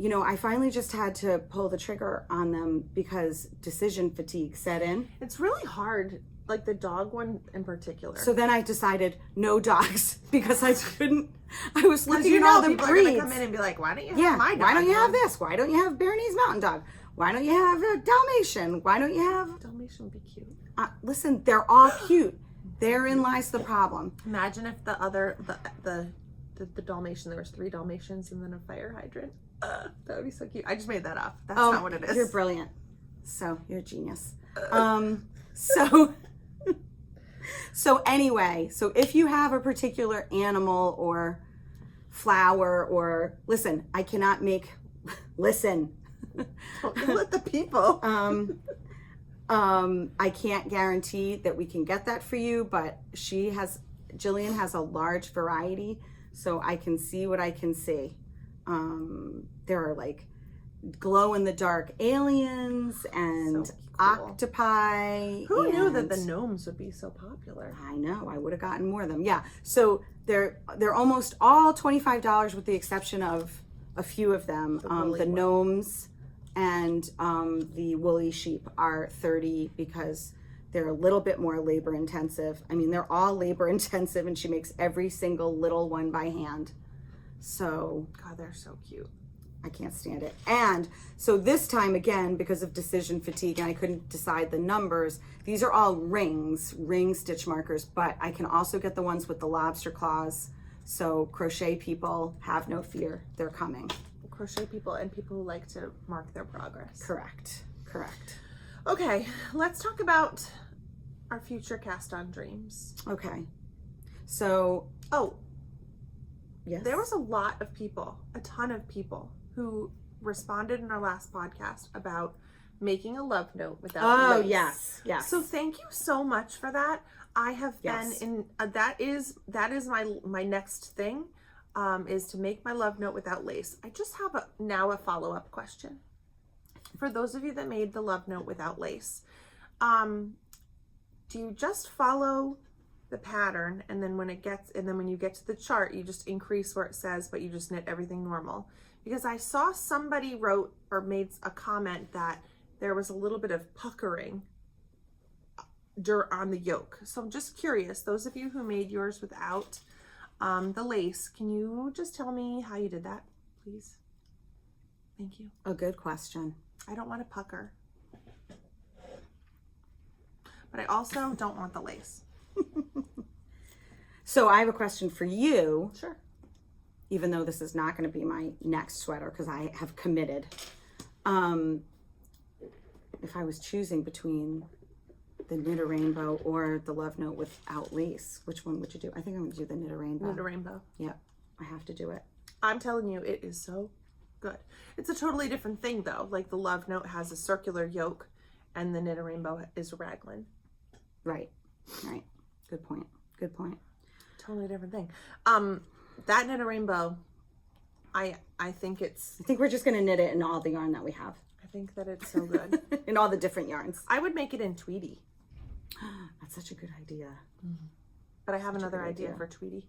I finally just had to pull the trigger on them because decision fatigue set in. It's really hard, like the dog one in particular. So then I decided no dogs because I couldn't. I was looking at all the people breeds. Are gonna come in and be like, why don't you have my dog? Why don't you have this? Why don't you have Bernese Mountain Dog? Why don't you have a Dalmatian? Why don't you have... Dalmatian would be cute. Listen, they're all cute. Therein lies the problem. Imagine if the other, the Dalmatian, there was 3 Dalmatians and then a fire hydrant. That would be so cute. I just made that up. That's not what it is. You're brilliant. So, you're a genius. So anyway, so if you have a particular animal or flower or, listen, I cannot make, listen. Don't let the people. I can't guarantee that we can get that for you, but Jillian has a large variety, so I can see what I can see. There are like glow-in-the-dark aliens and So cool. octopi. Who knew that and- the gnomes would be so popular? I know. I would have gotten more of them. Yeah. So they're almost all $25 with the exception of a few of them. The gnomes and the woolly sheep are $30 because they're a little bit more labor intensive. I mean, they're all labor intensive, and she makes every single little one by hand. So God, they're so cute. I can't stand it. And so this time, again, because of decision fatigue and I couldn't decide the numbers, these are all ring stitch markers, but I can also get the ones with the lobster claws. So crochet people, have no fear, they're coming. Crochet people and people who like to mark their progress. Correct. Okay, let's talk about our future cast on dreams. Okay. So, Oh, yes. there was a ton of people who responded in our last podcast about making a love note without lace. Yes. So thank you so much for that. I have Yes. been in that is my next thing is to make my love note without lace. I just have a follow-up question. For those of you that made the love note without lace, do you just follow the pattern and then when you get to the chart, you just increase where it says, but you just knit everything normal? Because I saw somebody wrote or made a comment that there was a little bit of puckering on the yoke. So I'm just curious, those of you who made yours without the lace, can you just tell me how you did that, please? Thank you. A good question. I don't want to pucker. But I also don't want the lace. So I have a question for you. Sure. Even though this is not going to be my next sweater because I have committed. If I was choosing between the Knit a Rainbow or the Love Note without lace, which one would you do? I think I'm going to do the Knit a Rainbow. Knit a Rainbow. Yep, I have to do it. I'm telling you, it is so good. It's a totally different thing though. Like the Love Note has a circular yoke and the Knit a Rainbow is raglan. Right. Good point. Totally different thing. That Knit a Rainbow, I think we're just going to knit it in all the yarn that we have. I think that it's so good. In all the different yarns. I would make it in Tweety. That's such a good idea. But I have another idea for Tweety.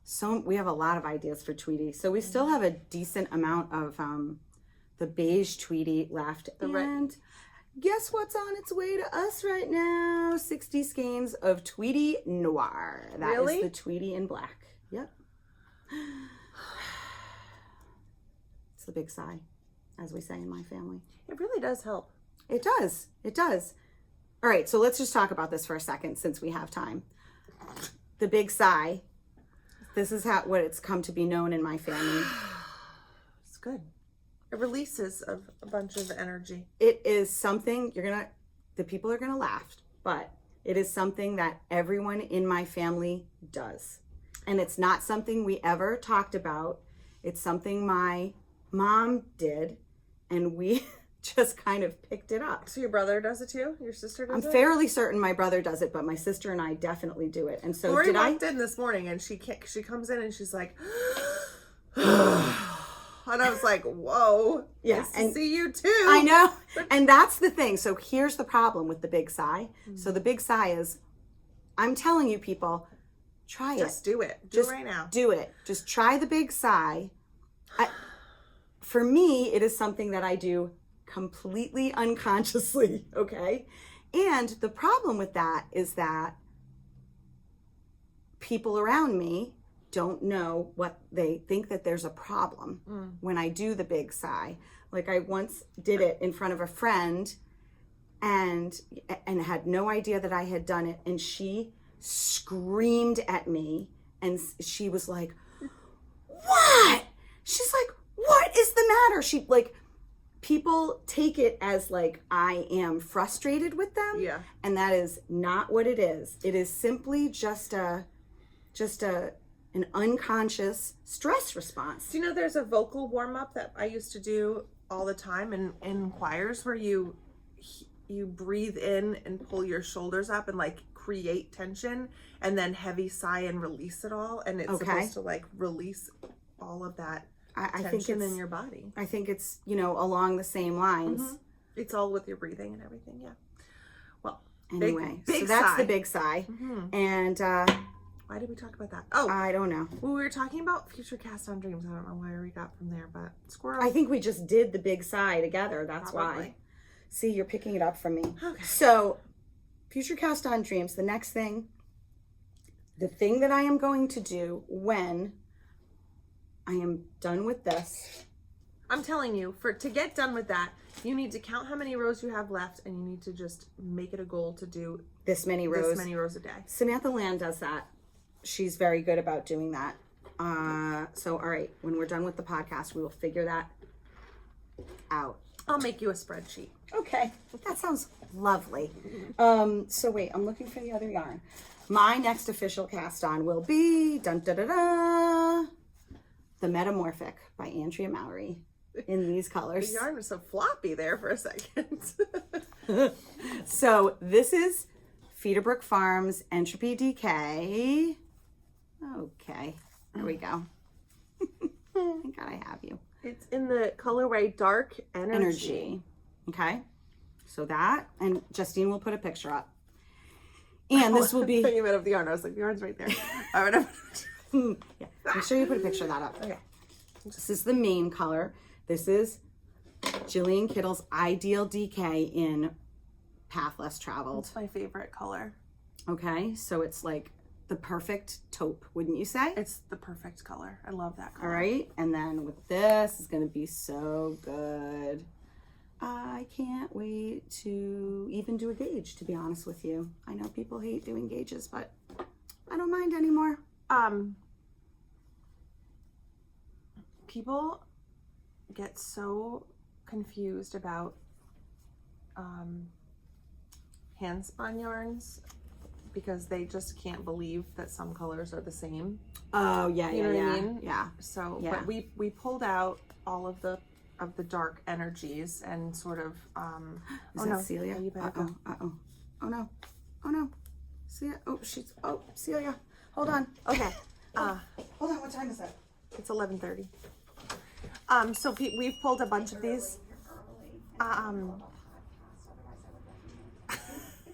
So we have a lot of ideas for Tweety. So we still have a decent amount of the beige Tweety left. And guess what's on its way to us right now? 60 skeins of Tweety Noir. That is the Tweety in black. Yep. It's the big sigh, as we say in my family. It really does help. It does. All right, so let's just talk about this for a second since we have time. The big sigh. This is what it's come to be known in my family. It's good. It releases a bunch of energy. It is something the people are gonna laugh, but it is something that everyone in my family does. And it's not something we ever talked about. It's something my mom did, and we just kind of picked it up. So your brother does it too? Your sister does it? I'm fairly certain my brother does it, but my sister and I definitely do it. And so Lori walked in this morning and she comes in and she's like, and I was like, whoa, yeah, nice to see you too. I know. And that's the thing. So here's the problem with the big sigh. So the big sigh is, I'm telling you people, try it. Just do it. Do it right now. Do it. Just try the big sigh. For me, it is something that I do completely unconsciously, okay? And the problem with that is that people around me don't know what they think that there's a problem when I do the big sigh. Like I once did it in front of a friend and had no idea that I had done it, and she screamed at me and she was like, "What?" She's like, "What is the matter?" She like, people take it as like I am frustrated with them. Yeah. And that is not what it is. It is simply just an unconscious stress response. Do you know there's a vocal warm-up that I used to do all the time in choirs where you breathe in and pull your shoulders up and like create tension and then heavy sigh and release it all, and it's supposed to like release all of that I think tension it's in your body. I think it's, you know, along the same lines. It's all with your breathing and everything. Yeah. Well, Anyway, big so that's sigh. the big sigh. And Why did we talk about that? Oh, I don't know. well, we were talking about future cast on dreams. I don't know where we got from there, but squirrel. I think we just did the big sigh together. That's Probably. why. See, you're picking it up from me. Okay. So, future cast on dreams. The next thing, the thing that I am going to do when I am done with this. I'm telling you, to get done with that, you need to count how many rows you have left, and you need to just make it a goal to do This many rows. this many rows a day. Samantha Land does that. She's very good about doing that. So, all right, when we're done with the podcast, we will figure that out. I'll make you a spreadsheet. Okay, that sounds lovely. So wait, I'm looking for the other yarn. My next official cast on will be dun da da da, the Metamorphic by Andrea Mowry in these colors. The yarn was so floppy there for a second. So this is Brook Farms Entropy Decay. Okay, there we go. Thank God I have you. It's in the colorway Dark Energy. Okay, so that, and Justine will put a picture up. And this will be... You of the yarn. I was like, the yarn's right there. I would have... Yeah, make sure you put a picture of that up. Okay. This is the main color. This is Jillian Kittle's Ideal Decay in Path Less Traveled. It's my favorite color. Okay, so it's like the perfect taupe, wouldn't you say? It's the perfect color. I love that color. All right, and then with this, it's going to be so good. I can't wait to even do a gauge, to be honest with you. I know people hate doing gauges, but I don't mind anymore. People get so confused about hand spun yarns because they just can't believe that some colors are the same. Oh yeah, You know what I mean? Yeah. So, Yeah. but we pulled out all of the dark energies and sort of Is that Celia? Yeah, you better go. Oh no. Oh no. Celia. Oh, Celia. Hold on. Okay. Hold on. What time is it? It's 11:30. So we've pulled a bunch of these. It's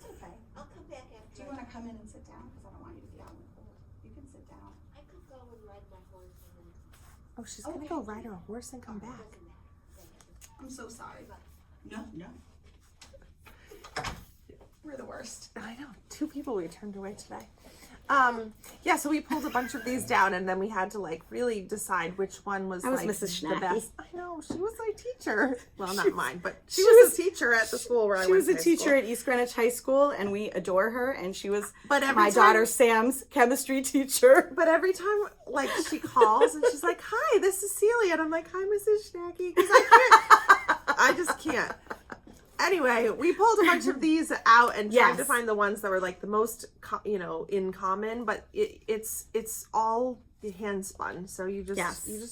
okay. I'll come back after. Do you want to come in and sit down? Because I don't want you to be out in the cold. You can sit down. I could go and ride my horse and then Oh, she's gonna go ride her horse and come back. I'm so sorry. No. We're the worst. I know. 2 people we turned away today. Yeah, so we pulled a bunch of these down, and then we had to like really decide which one was, I was like Mrs. the Schnacky. best. I know, she was my teacher. Well, not mine, but she was a teacher at the school where I She went was a to high teacher school. at East Greenwich High School, and we adore her. And she was But every my time- daughter Sam's chemistry teacher. But every time, like, she calls and she's like, "Hi, this is Celia," and I'm like, "Hi, Mrs. Schnacky," because I just can't. Anyway, we pulled a bunch of these out and tried to find the ones that were like the most, in common. But it's all hand spun, so you just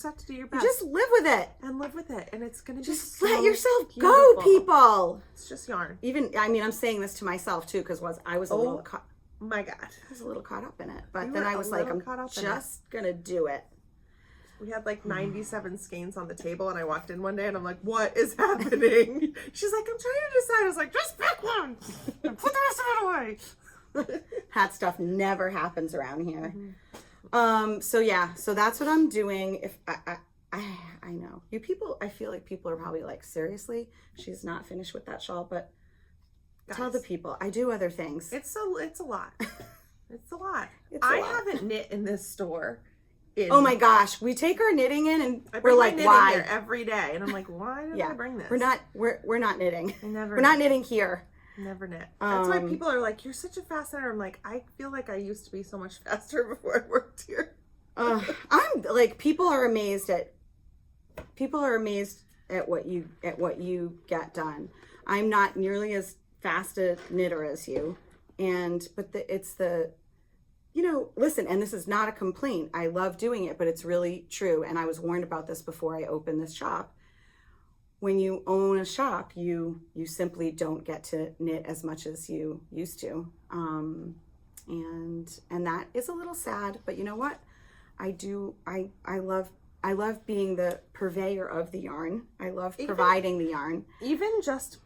have to do your best. Just live with it. And live with it, and it's gonna Just be so let yourself beautiful. go, people. It's just yarn. Even, I mean, I'm saying this to myself too, because I was a little caught. My God, I was a little caught up in it, but You then were I a was like, little I'm caught up in just gonna do it. we had like 97 skeins on the table, and I walked in one day, and I'm like, "What is happening?" She's like, "I'm trying to decide." I was like, "Just pick one and put the rest of it away." Hat stuff never happens around here. Mm-hmm. So that's what I'm doing. If I know you people, I feel like people are probably like, seriously, she's not finished with that shawl, but tell the people I do other things. It's a lot. It's a lot. It's a I lot. haven't knit in this store. Oh my gosh, we take our knitting in and I we're bring my like, knitting why? here every day, and I'm like, why did I bring this? We're not knitting. I never. We're not knitting here. Never knit. That's why people are like, "You're such a fast knitter." I'm like, I feel like I used to be so much faster before I worked here. I'm like, people are amazed at what you get done. I'm not nearly as fast a knitter as you, listen, and this is not a complaint. I love doing it, but it's really true. And I was warned about this before I opened this shop. When you own a shop, you simply don't get to knit as much as you used to. And that is a little sad, but you know what? I love I love being the purveyor of the yarn. I love Even- providing the yarn. Even just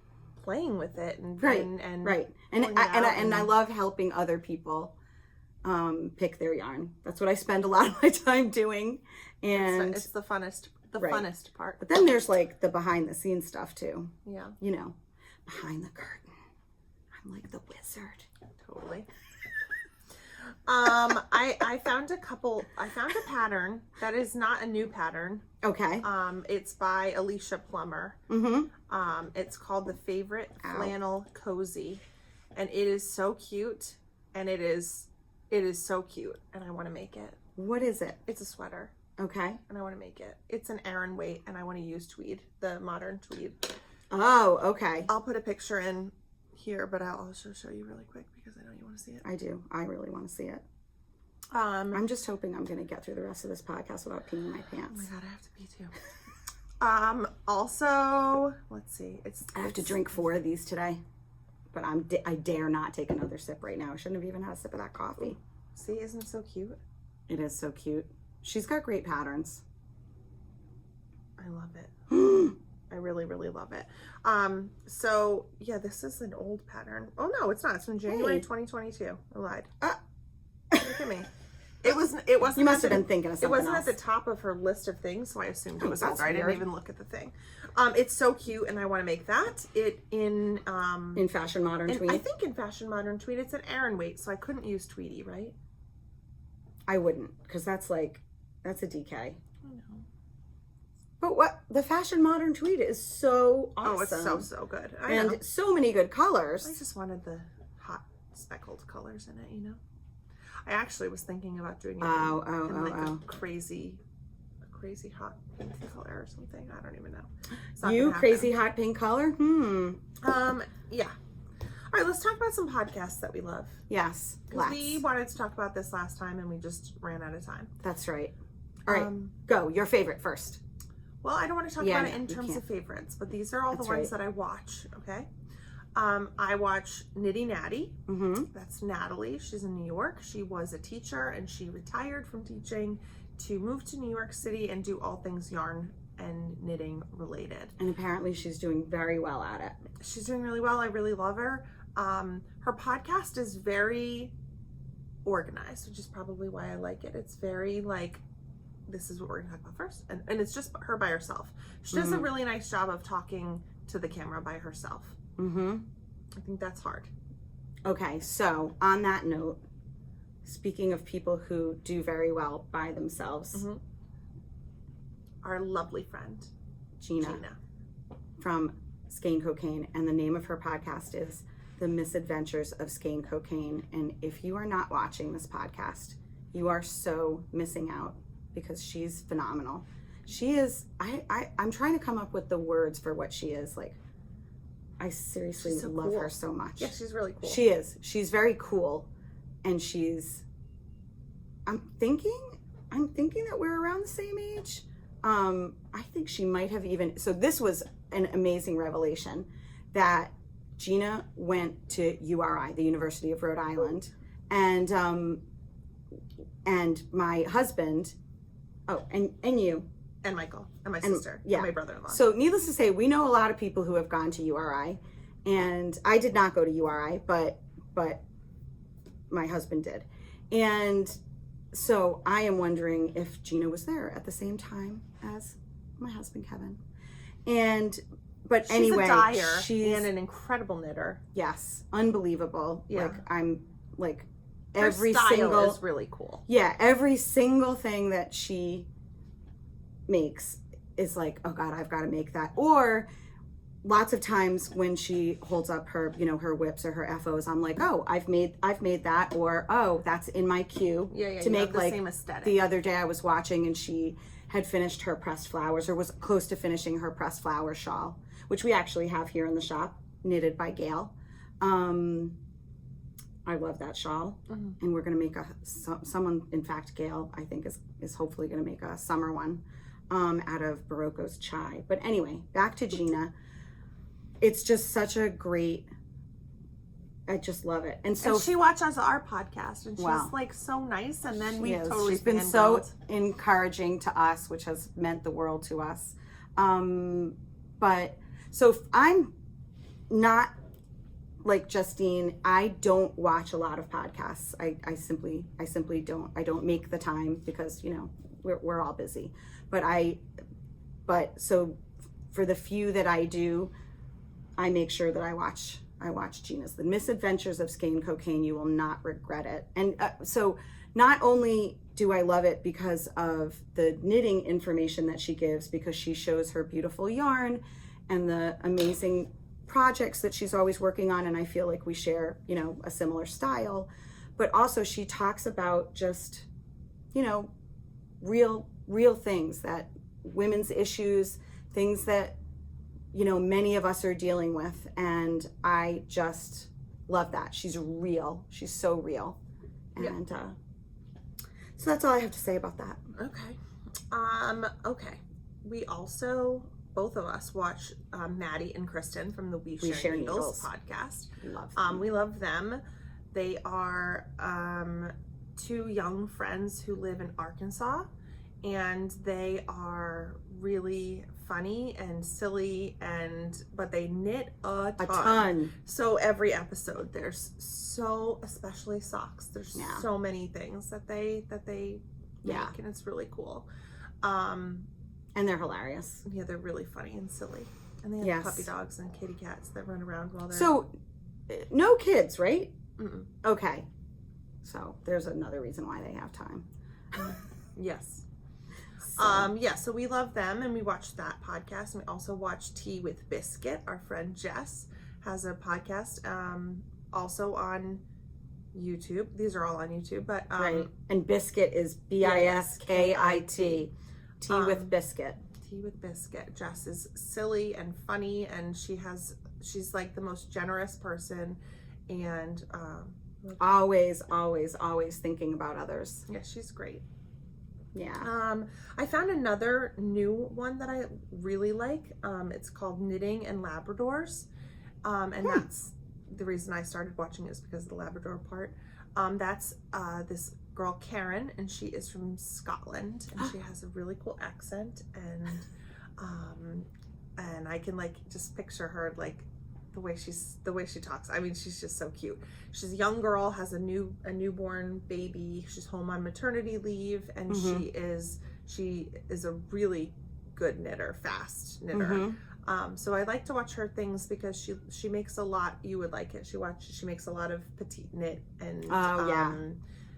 playing with it and Right, and right. And pulling it out I love helping other people pick their yarn. That's what I spend a lot of my time doing. And it's the funnest Right. funnest part. but then there's like the behind the scenes stuff too. Yeah, You know, behind the curtain. I'm like the wizard. totally. I found a pattern that is not a new pattern. Okay. It's by Alicia Plummer. Mm-hmm. It's called the Favorite Ow. Flannel Cozy, and it is so cute, and it is so cute, and I want to make it. What is it? It's a sweater, Okay. and I want to make it. It's an Aran weight, and I want to use tweed, the modern tweed. Oh, okay. I'll put a picture in here, but I'll also show you really quick because I know you want to see it. I do. I really want to see it. Oh I'm just hoping I'm going to get through the rest of this podcast without peeing my my pants. god, I have to pee too. Also, let's see. I have to drink 4 of these today, but I dare not take another sip right now. I shouldn't have even had a sip of that coffee. See, isn't it so cute? It is so cute. She's got great patterns. I love it. I really, really love it. So yeah, this is an old pattern. Oh no, it's not. It's from January Hey. 2022. I lied. Look at me. It wasn't. You You must have been thinking of It something wasn't else. at the top of her list of things, so I assumed it Oh, was that's over. I didn't weird. even look at the thing. It's so cute, and I want to make that. In Fashion Modern and Tweed. I think in Fashion Modern Tweed, it's an Aran weight, so I couldn't use Tweedy, right? I wouldn't, because that's a Decay. I know. But what the Fashion Modern Tweed is so awesome. Oh, it's so good. I and know. so many good I colors. just wanted the hot speckled colors in it, you know. I actually was thinking about doing it a crazy hot pink color or something. I don't even know. It's not You gonna crazy happen. hot pink color? Yeah. All right, let's talk about some podcasts that we love. Yes. Because we wanted to talk about this last time and we just ran out of time. That's right. All right, Um, go. Your favorite first. Well, I don't want to talk Yeah, about it no, in you terms can't. of favorites, but these are all That's the ones right. that I watch, okay? I watch Knitty Natty. Mm-hmm. That's Natalie. She's in New York. She was a teacher and she retired from teaching to move to New York City and do all things yarn and knitting related. And apparently she's doing very well at it. She's doing really well. I really love her. Her podcast is very organized, which is probably why I like it. It's very like, this is what we're gonna talk about first. And it's just her by herself. She does a really nice job of talking to the camera by herself. Mm-hmm. I think that's hard. Okay, so on that note, speaking of people who do very well by themselves, Our lovely friend, Gina from Skein Cocaine, and the name of her podcast is The Misadventures of Skein Cocaine. And if you are not watching this podcast, you are so missing out because she's phenomenal. She is, I'm trying to come up with the words for what she is. Like, I seriously She's so love cool. her so much. Yeah, she's really cool. She is. She's very cool. And I'm thinking that we're around the same age. I think she might have even, so this was an amazing revelation that Gina went to URI, the University of Rhode Island, and my husband, and you. And Michael, and my sister, yeah. and my brother-in-law. So needless to say, we know a lot of people who have gone to URI, and I did not go to URI, but my husband did. And so I am wondering if Gina was there at the same time as my husband, Kevin. But she's anyway, a dyer she's and an incredible knitter. yes, unbelievable. Yeah. Every Her style single is really cool. yeah, every single thing that she makes is like, oh God, I've got to make that. Or lots of times when she holds up her, her whips or her FOs, I'm like, oh, I've made that, or oh, that's in my queue Yeah, to you make have the like same aesthetic. the other day I was watching and she had finished her pressed flowers or was close to finishing her pressed flower shawl, which we actually have here in the shop, knitted by Gail. I love that shawl, and we're gonna make someone. In fact, Gail, I think is hopefully gonna make a summer one out of Barocco's chai. But anyway, back to Gina. It's just such a great I just love it. And so and she watches our podcast, and she's Wow. like so nice. And then she we is. totally She's been so fangirled. encouraging to us, which has meant the world to us. But so I'm not like Justine. I don't watch a lot of podcasts. I simply don't. I don't make the time because, you know, we're all busy. But so for the few that I do, I make sure that I watch Gina's. The Misadventures of Skein Cocaine. You will not regret it. And so not only do I love it because of the knitting information that she gives, because she shows her beautiful yarn and the amazing projects that she's always working on, and I feel like we share, you know, a similar style, but also she talks about just, you know, real things, that women's issues, things that, you know, many of us are dealing with, and I just love that. She's real. She's so real. And so that's all I have to say about that. Okay. We also, both of us, watch Maddie and Christen from the We Share Needles podcast. Love them. We love them. They are two young friends who live in Arkansas, and they are really funny and silly, but they knit a ton. So every episode there's especially socks, there's so many things that they make, and it's really cool. And they're hilarious. Yeah, they're really funny and silly, and they have puppy dogs and kitty cats that run around while they're no kids, right? Mm-mm. Okay, so there's another reason why they have time. Yes. So. So we love them, and we watch that podcast, and we also watch Tea with Biskit. Our friend Jess has a podcast, also on YouTube. These are all on YouTube, but right. And Biskit is Biskit. Tea with Biskit. Tea with Biskit. Jess is silly and funny, and she's like the most generous person, and always thinking about others. Yeah, she's great. Yeah. I found another new one that I really like. It's called Knitting and Labradors. And that's the reason I started watching it, is because of the Labrador part. That's this girl, Caryn, and she is from Scotland, and she has a really cool accent, and I can like just picture her like the way she talks. I mean, she's just so cute. She's a young girl, has a newborn baby. She's home on maternity leave, and she is a really good knitter, fast knitter. So I like to watch her things because she makes a lot. You would like it. She makes a lot of petite knit and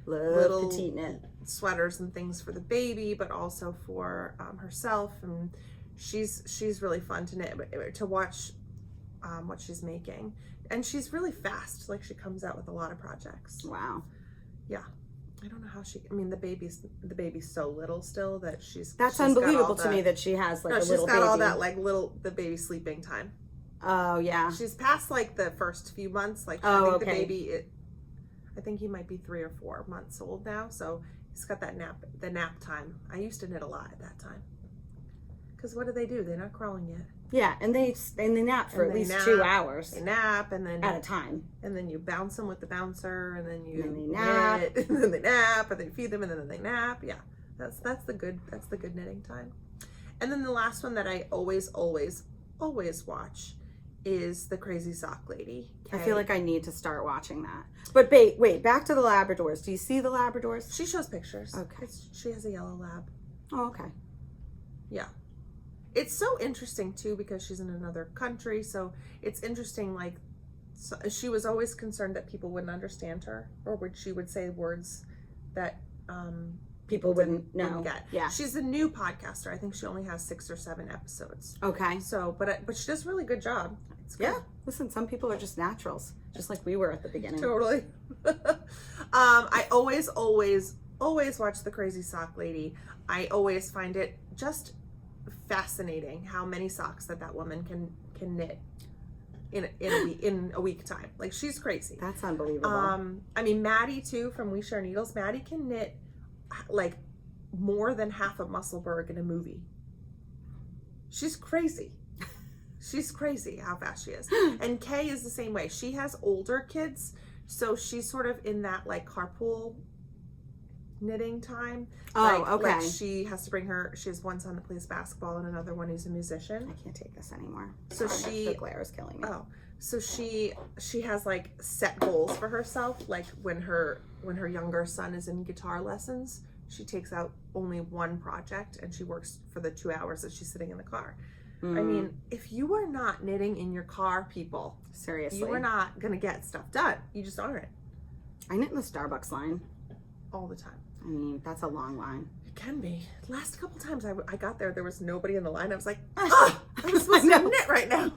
little petite knit sweaters and things for the baby, but also for herself. And she's really fun to knit, to watch what she's making. And she's really fast. Like, she comes out with a lot of projects. Wow. Yeah. I don't know how the baby's so little still that that's unbelievable to me that she has like a little baby. She's got all that like the baby sleeping time. Oh yeah. She's past like the first few months. Like, the baby, I think he might be 3 or 4 months old now. So he's got the nap time. I used to knit a lot at that time. Because what do? They're not crawling yet. Yeah, and they nap for at least 2 hours. They nap, and then at a time. And then you bounce them with the bouncer, and then you they nap, knit, and then they nap, and then you feed them, and then they nap. Yeah, that's the good knitting time. And then the last one that I always watch is the Crazy Sock Lady. I feel like I need to start watching that. But wait, back to the Labradors. Do you see the Labradors? She shows pictures. Okay. She has a yellow lab. Oh, okay. Yeah. It's so interesting too, because she's in another country. So it's interesting, like, she was always concerned that people wouldn't understand her, or she would say words that people wouldn't get. Yeah. She's a new podcaster. I think she only has 6 or 7 episodes. Okay. So, but she does a really good job. It's good. Yeah. Listen, some people are just naturals, just like we were at the beginning. Totally. I always watch the Crazy Sock Lady. I always find it just fascinating how many socks that woman can knit in a week time. Like, she's crazy. That's unbelievable. I mean, Maddie too, from We Share Needles. Maddie can knit like more than half a Musselburgh in a movie. She's crazy. She's crazy how fast she is. And Kay is the same way. She has older kids, so she's sort of in that like carpool knitting time. Oh, like, okay. Like she has to bring she has one son that plays basketball and another one who's a musician. I can't take this anymore. So Sorry, the glare is killing me. Oh, so she has like set goals for herself. Like when her younger son is in guitar lessons, she takes out only one project and she works for the 2 hours that she's sitting in the car. I mean, if you are not knitting in your car, people, seriously, you are not gonna get stuff done. You just aren't. I knit in the Starbucks line all the time. I mean, that's a long line. It can be. Last couple times I got there was nobody in the line. I was like, I'm supposed to knit right now.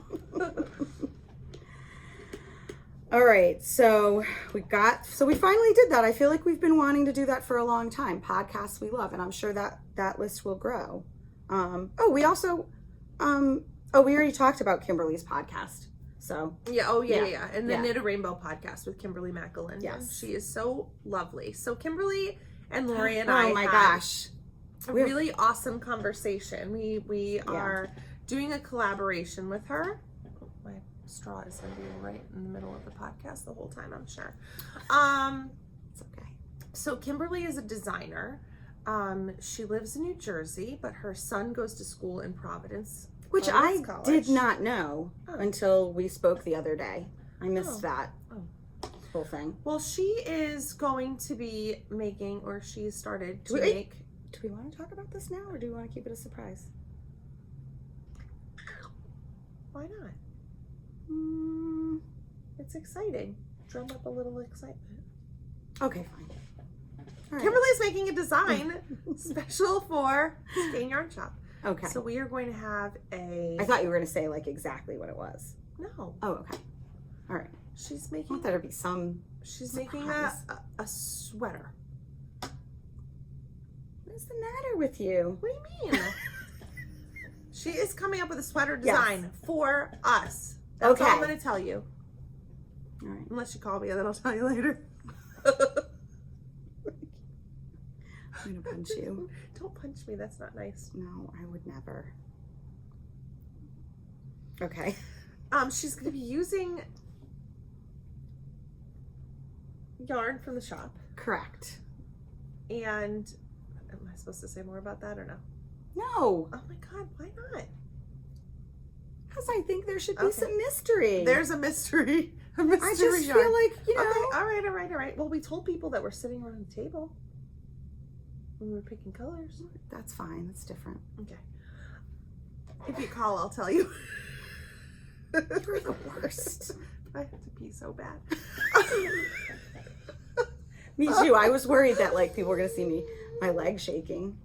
All right, so we finally did that. I feel like we've been wanting to do that for a long time. Podcasts we love, and I'm sure that list will grow. We already talked about Kimberly's podcast. So Yeah. And the Knit a Rainbow podcast with Kimberly McElin. Yes. She is so lovely. So Kimberly and Lori and oh my gosh, a really awesome conversation. We are doing a collaboration with her. My straw is going to be right in the middle of the podcast the whole time, I'm sure. It's okay. So Kimberly is a designer. She lives in New Jersey, but her son goes to school in Providence, Which I did not know until we spoke the other day. I missed that whole thing. Well, she is going to be making, or she's started to make. Do we want to talk about this now, or do we want to keep it a surprise? Why not? It's exciting. Drum up a little excitement. Okay, fine. All right. Kimberly's making a design special for Skein Yarn Shop. Okay. So we are going to have a. I thought you were going to say like exactly what it was. No. Oh, okay. All right. She's I making. thought there'd be some. She's surprise. making a sweater. What is the matter with you? What do you mean? She is coming up with a sweater design for us. That's all I'm going to tell you. All right. Unless you call me, and then I'll tell you later. I'm going to punch you. Don't punch me. That's not nice. No, I would never. Okay. She's going to be using yarn from the shop. Correct. And am I supposed to say more about that or no? No. Oh my God, why not? Because I think there should be some mystery. There's a mystery. A mystery I just yarn. feel like, you know. Okay, all right. Well, we told people that we're sitting around the table when we were picking colors. That's fine. That's different. Okay. If you call, I'll tell you. You're the worst. I have to pee so bad. Me too. I was worried that like people were going to see my leg shaking.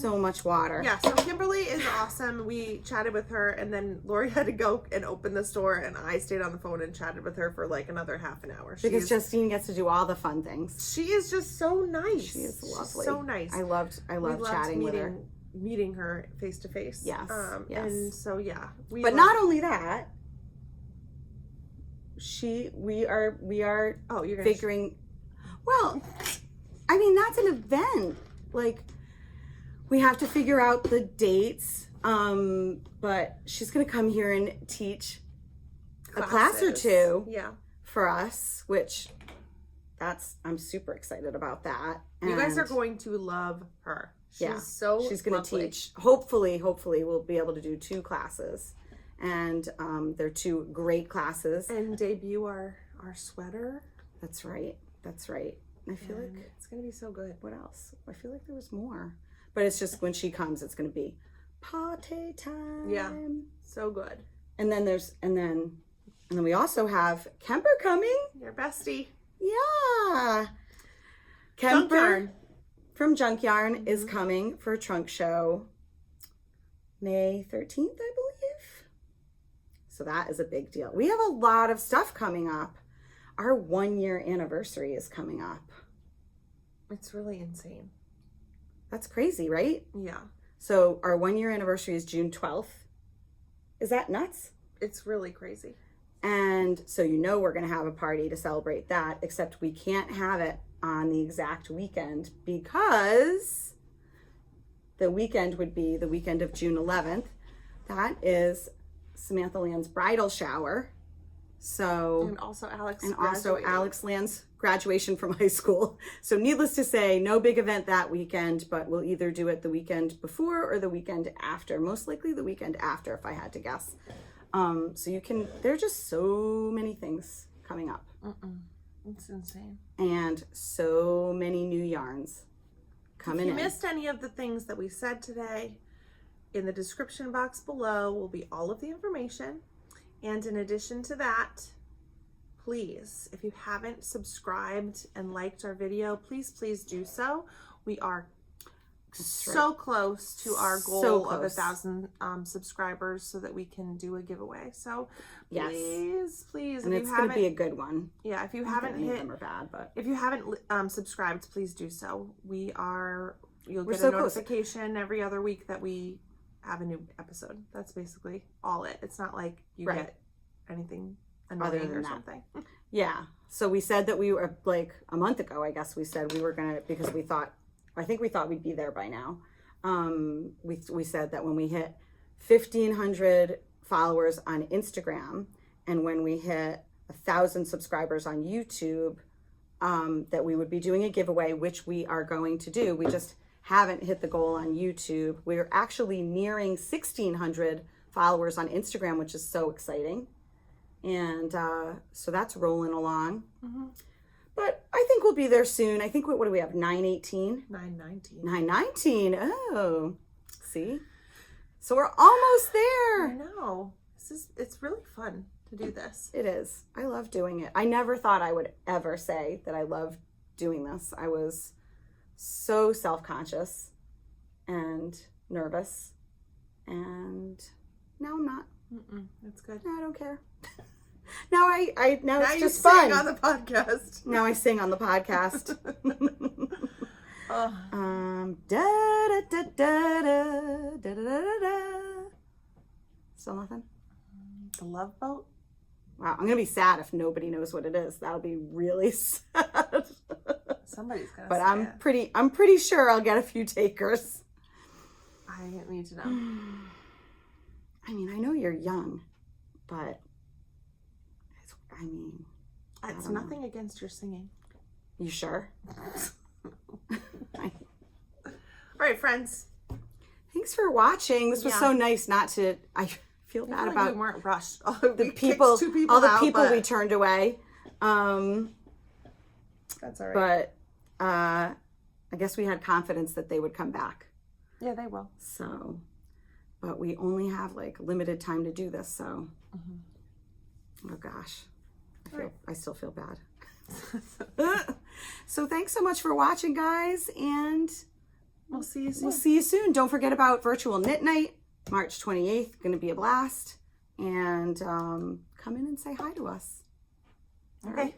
So much water. Yeah, so Kimberly is awesome. We chatted with her, and then Lori had to go and open the store, and I stayed on the phone and chatted with her for like another half an hour. Because Justine gets to do all the fun things. She is just so nice. She is lovely. She's so nice. I loved chatting with her. Meeting her face to face. Yes. Yes. And so yeah. But not only that, we are oh, you're figuring well, I mean that's an event. Like we have to figure out the dates. But she's gonna come here and teach a class or two for us, which I'm super excited about that. And you guys are going to love her. She's she's gonna teach. Hopefully we'll be able to do 2 classes. And they're 2 great classes. And debut our sweater. That's right. I feel like it's gonna be so good. What else? I feel like there was more. But it's just when she comes, it's gonna be party time. Yeah. So good. And then we also have Kemper coming. Your bestie. Yeah. Kemper from Junk Yarn is coming for a trunk show May 13th, I believe. So that is a big deal. We have a lot of stuff coming up. Our 1-year anniversary is coming up. It's really insane. That's crazy, right? Yeah. So our 1-year anniversary is June 12th. Is that nuts? It's really crazy. And so we're going to have a party to celebrate that, except we can't have it on the exact weekend because the weekend would be the weekend of June 11th. That is Samantha Land's bridal shower. So And also Alex. and also graduating. Alex Land's graduation from high school. So needless to say, no big event that weekend, but we'll either do it the weekend before or the weekend after. Most likely the weekend after, if I had to guess. So you can, there are just so many things coming up. It's insane. And so many new yarns coming If you in. missed any of the things that we said today, in the description box below will be all of the information. And in addition to that, please, if you haven't subscribed and liked our video, please do so. We are so close to our goal So of close. 1,000 subscribers so that we can do a giveaway. So Yes. please, And if it's you going to haven't, be a good one. yeah, if you Not that haven't any of hit, them are bad, but if you haven't subscribed, please do so. You'll We're get so a close. notification every other week that we have a new episode. That's basically all it. It's not like you Right. get anything Other annoying than or that. something. yeah. So we said that we were like a month ago, I guess we said we were going to, because I think we thought we'd be there by now. We said that when we hit 1,500 followers on Instagram and when we hit 1,000 subscribers on YouTube, that we would be doing a giveaway, which we are going to do. We just haven't hit the goal on YouTube. We're actually nearing 1,600 followers on Instagram, which is so exciting. And so that's rolling along. But I think we'll be there soon. I think, what do we have, 918? 919. 919. Oh, see? So we're almost I there. know. It's really fun to do this. It is. I love doing it. I never thought I would ever say that I loved doing this. I was so self-conscious and nervous. And now I'm not. That's good. I don't care. Now now it's you just sing fun. on the podcast. Now I sing on the podcast. Da da da da da da da da da. Still nothing? The Love Boat. Wow, I'm gonna be sad if nobody knows what it is. That'll be really sad. Somebody's gonna But say it. I'm pretty sure I'll get a few takers. I need to know. I mean, I know you're young, but It's don't know. nothing against your singing. You sure? All right, friends. Thanks for watching. This was Yeah. so nice not to. I feel I bad feel like about we weren't rushed. the people, all the people we turned away. That's all right. But I guess we had confidence that they would come back. Yeah, they will. So, but we only have like limited time to do this. So, oh gosh, I still feel bad. So thanks so much for watching, guys, and We'll see you soon. we'll see you soon. Don't forget about virtual knit night, March 28th. Going to be a blast. And come in and say hi to us. All Okay. right.